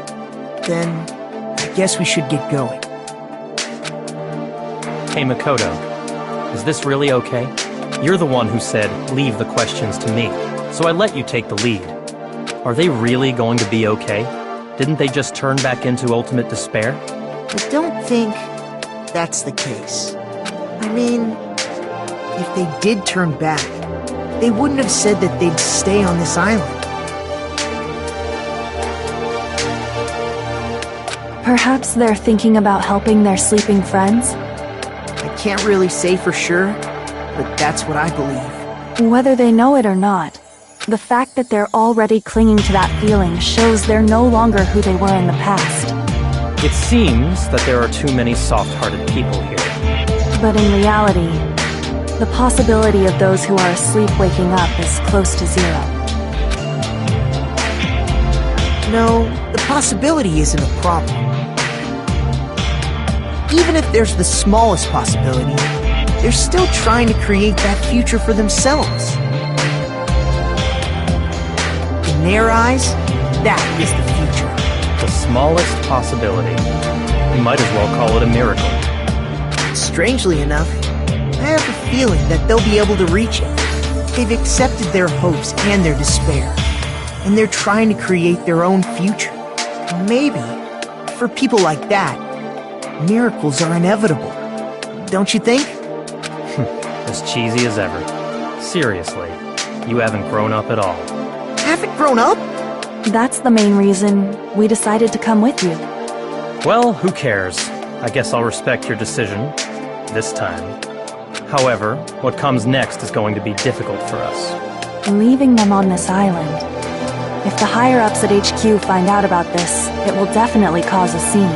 Then, I guess we should get going. Hey, Makoto. Is this really okay? You're the one who said, leave the questions to me, so I let you take the lead. Are they really going to be okay? Didn't they just turn back into ultimate despair? I don't think that's the case. I mean, if they did turn back, they wouldn't have said that they'd stay on this island. Perhaps they're thinking about helping their sleeping friends? I can't really say for sure, but that's what I believe. Whether they know it or not, the fact that they're already clinging to that feeling shows they're no longer who they were in the past. It seems that there are too many soft-hearted people here. But in reality, the possibility of those who are asleep waking up is close to zero. No, the possibility isn't a problem. Even if there's the smallest possibility, they're still trying to create that future for themselves. In their eyes, that is the future. The smallest possibility. You might as well call it a miracle. Strangely enough, I have a feeling that they'll be able to reach it. They've accepted their hopes and their despair, and they're trying to create their own future. Maybe, for people like that, miracles are inevitable. Don't you think? As cheesy as ever. Seriously, you haven't grown up at all. Haven't grown up? That's the main reason we decided to come with you. Well, who cares? I guess I'll respect your decision. This time. However, what comes next is going to be difficult for us. Leaving them on this island. If the higher-ups at HQ find out about this, it will definitely cause a scene.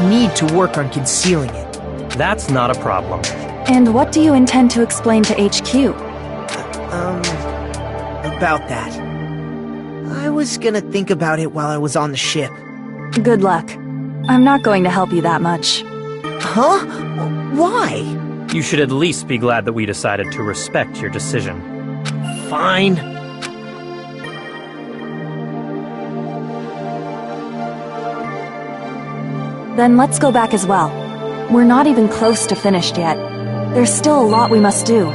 We need to work on concealing it. That's not a problem. And what do you intend to explain to HQ? About that. I was gonna think about it while I was on the ship. Good luck. I'm not going to help you that much. Huh? Why? You should at least be glad that we decided to respect your decision. Fine. Then let's go back as well. We're not even close to finished yet. There's still a lot we must do.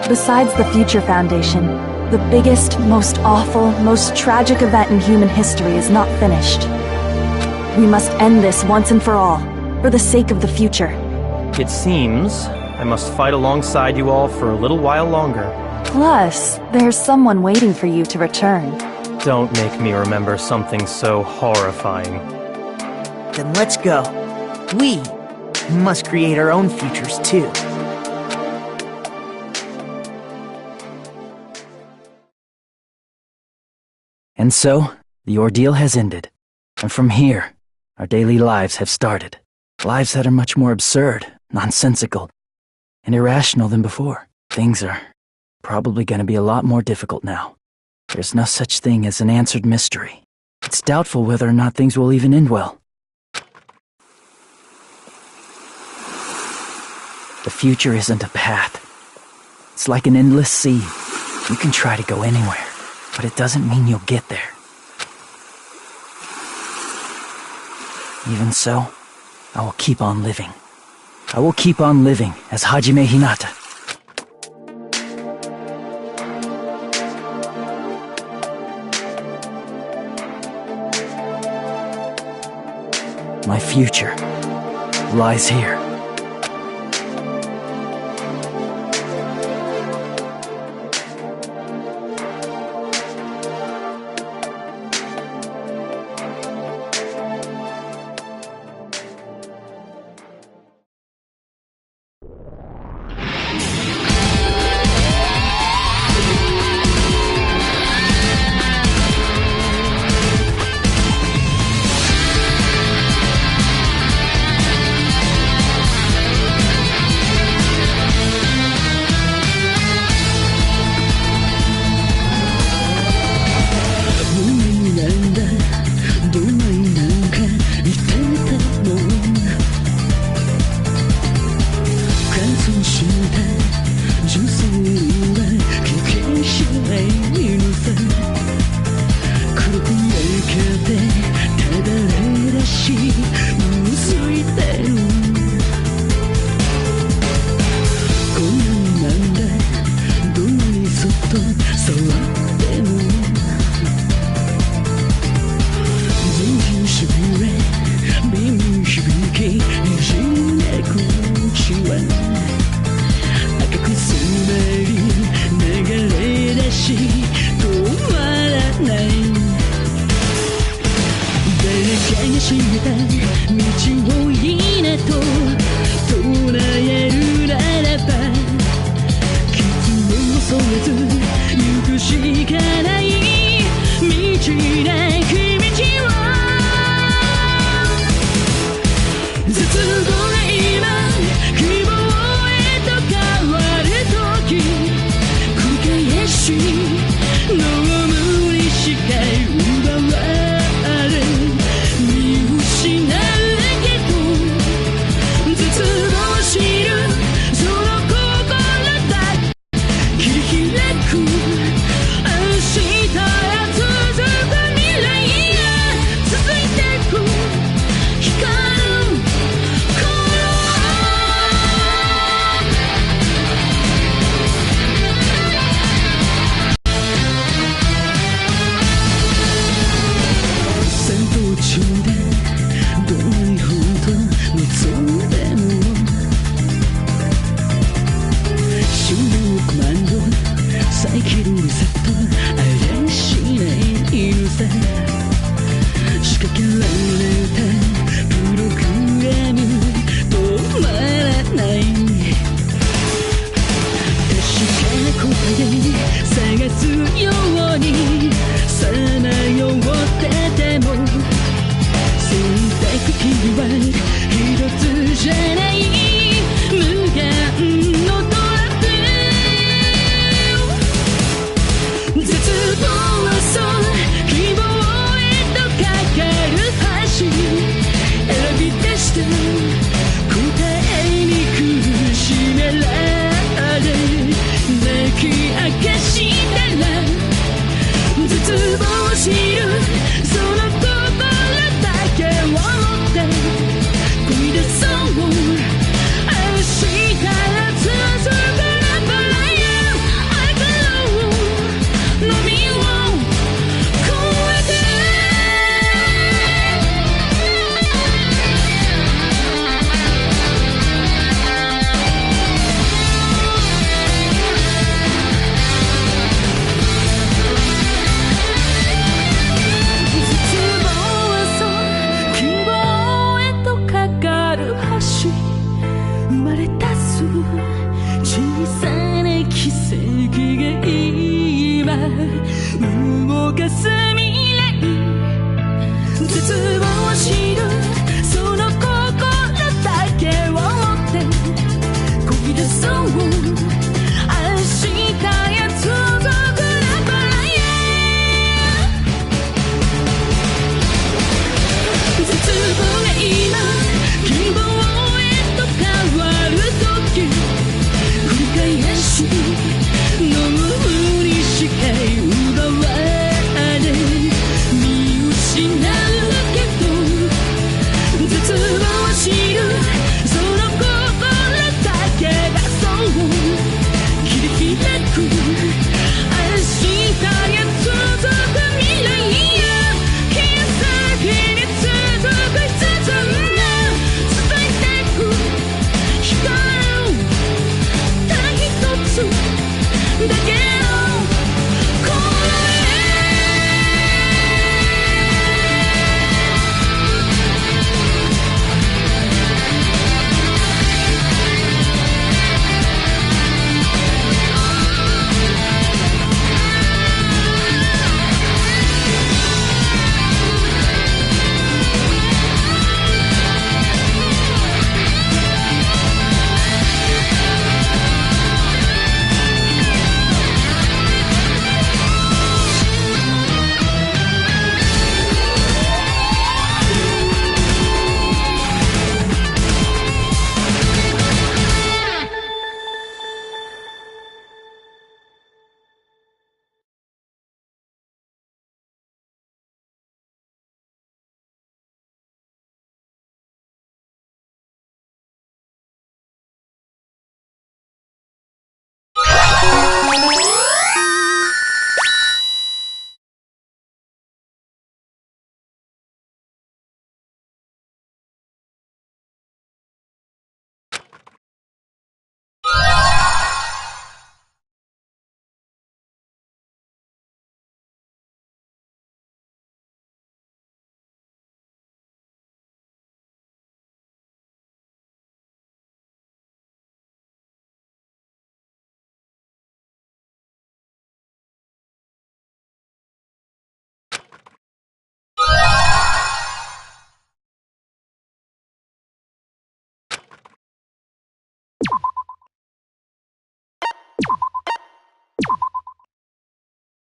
Besides the Future Foundation, the biggest, most awful, most tragic event in human history is not finished. We must end this once and for all, for the sake of the future. It seems I must fight alongside you all for a little while longer. Plus, there's someone waiting for you to return. Don't make me remember something so horrifying. Then let's go. We must create our own futures too. And so, the ordeal has ended. And from here, our daily lives have started. Lives that are much more absurd, nonsensical, and irrational than before. Things are probably going to be a lot more difficult now. There's no such thing as an answered mystery. It's doubtful whether or not things will even end well. The future isn't a path. It's like an endless sea. You can try to go anywhere, but it doesn't mean you'll get there. Even so, I will keep on living. I will keep on living as Hajime Hinata. My future lies here. っても全身しびれ耳響きにじめく血は赤く滑り流れ出し止まらない誰かが閉めた道をいいなと唱えるならば傷を恐れず行くしかない道なき道を絶望が今希望へと変わる時繰り返し飲むにしか奪われ見失うけど絶望知るその心だ切り開く明日へ続く未来が続いてく光る戦闘中でどんなに本当望んでも終了コマンド再起動リセットあれしないのさ仕掛けられたプログラム止まらない確かな答え探すようにさまよってても選択肢は一つじゃない無限のトラップ絶望はそう希望へとかかる橋選び出した答えに苦しめられ泣き明かしたら絶望知るその心だけを持って繰り出そう明日へ続くラブライン I can know 波を越えて絶望はそう希望へとかかる橋生まれ出す小さな奇跡が今動かす未来絶望を知るその心だけを持って漕ぎ出そう明日へ続くラブライン絶望が今希望へと変わる時繰り返し飲むにしか奪われ見失うけど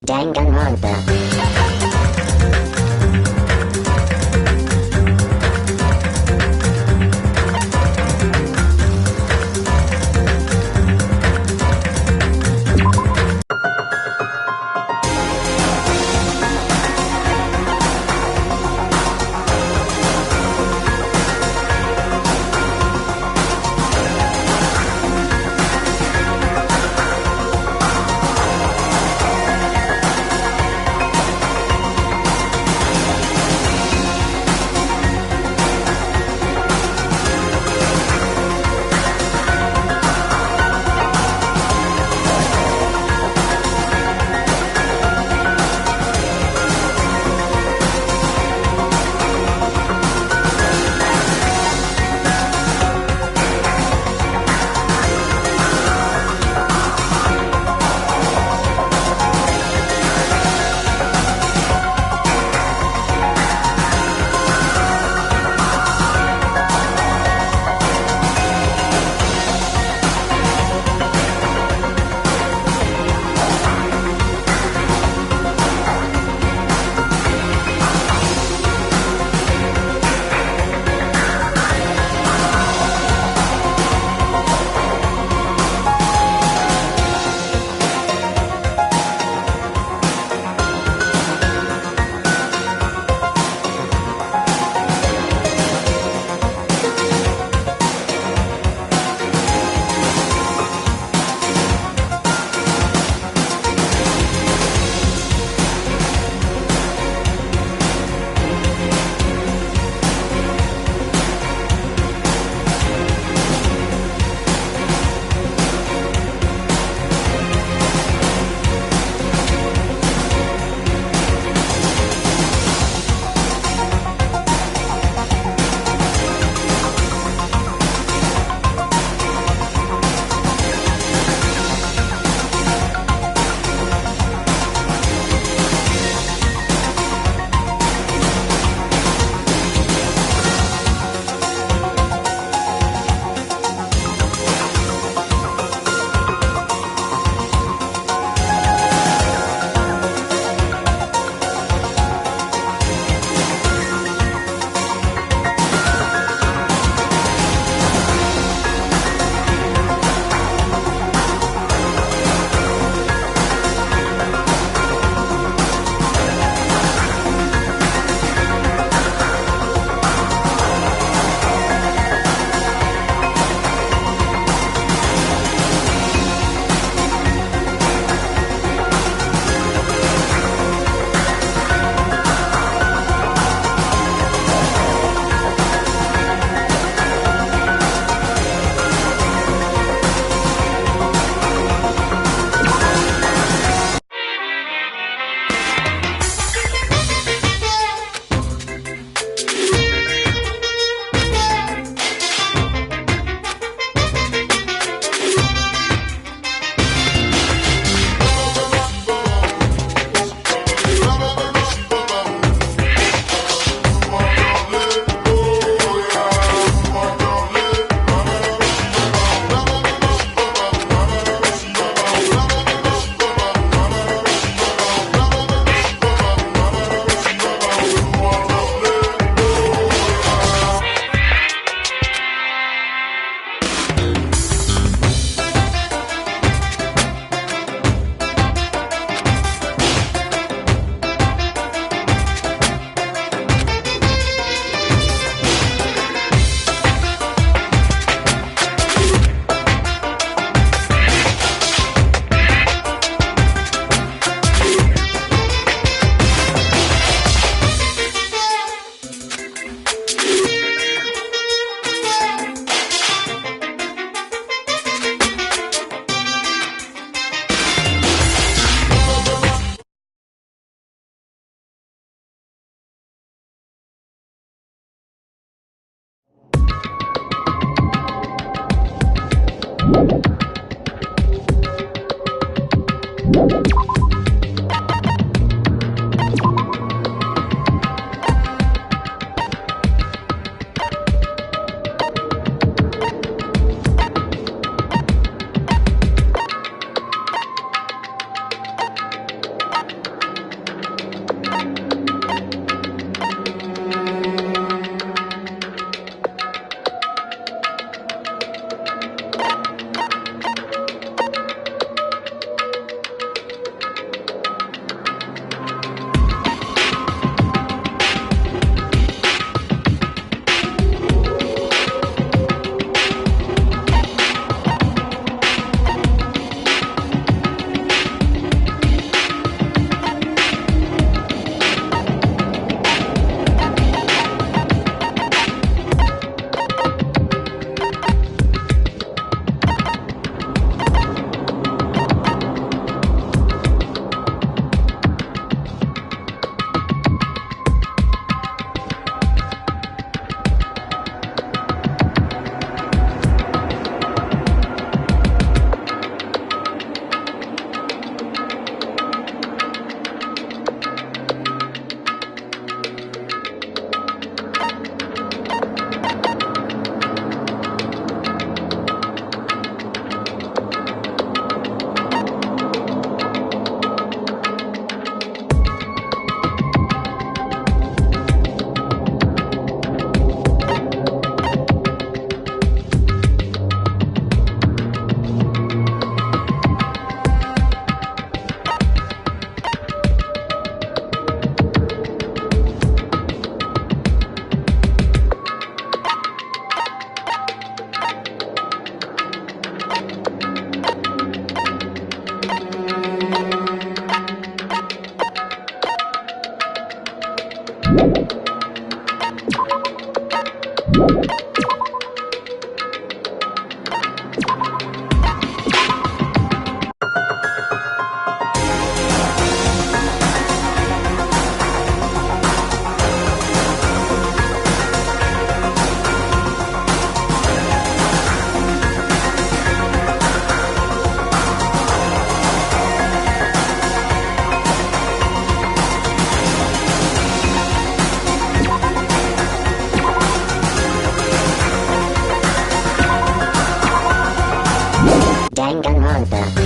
Danganronpa. なんて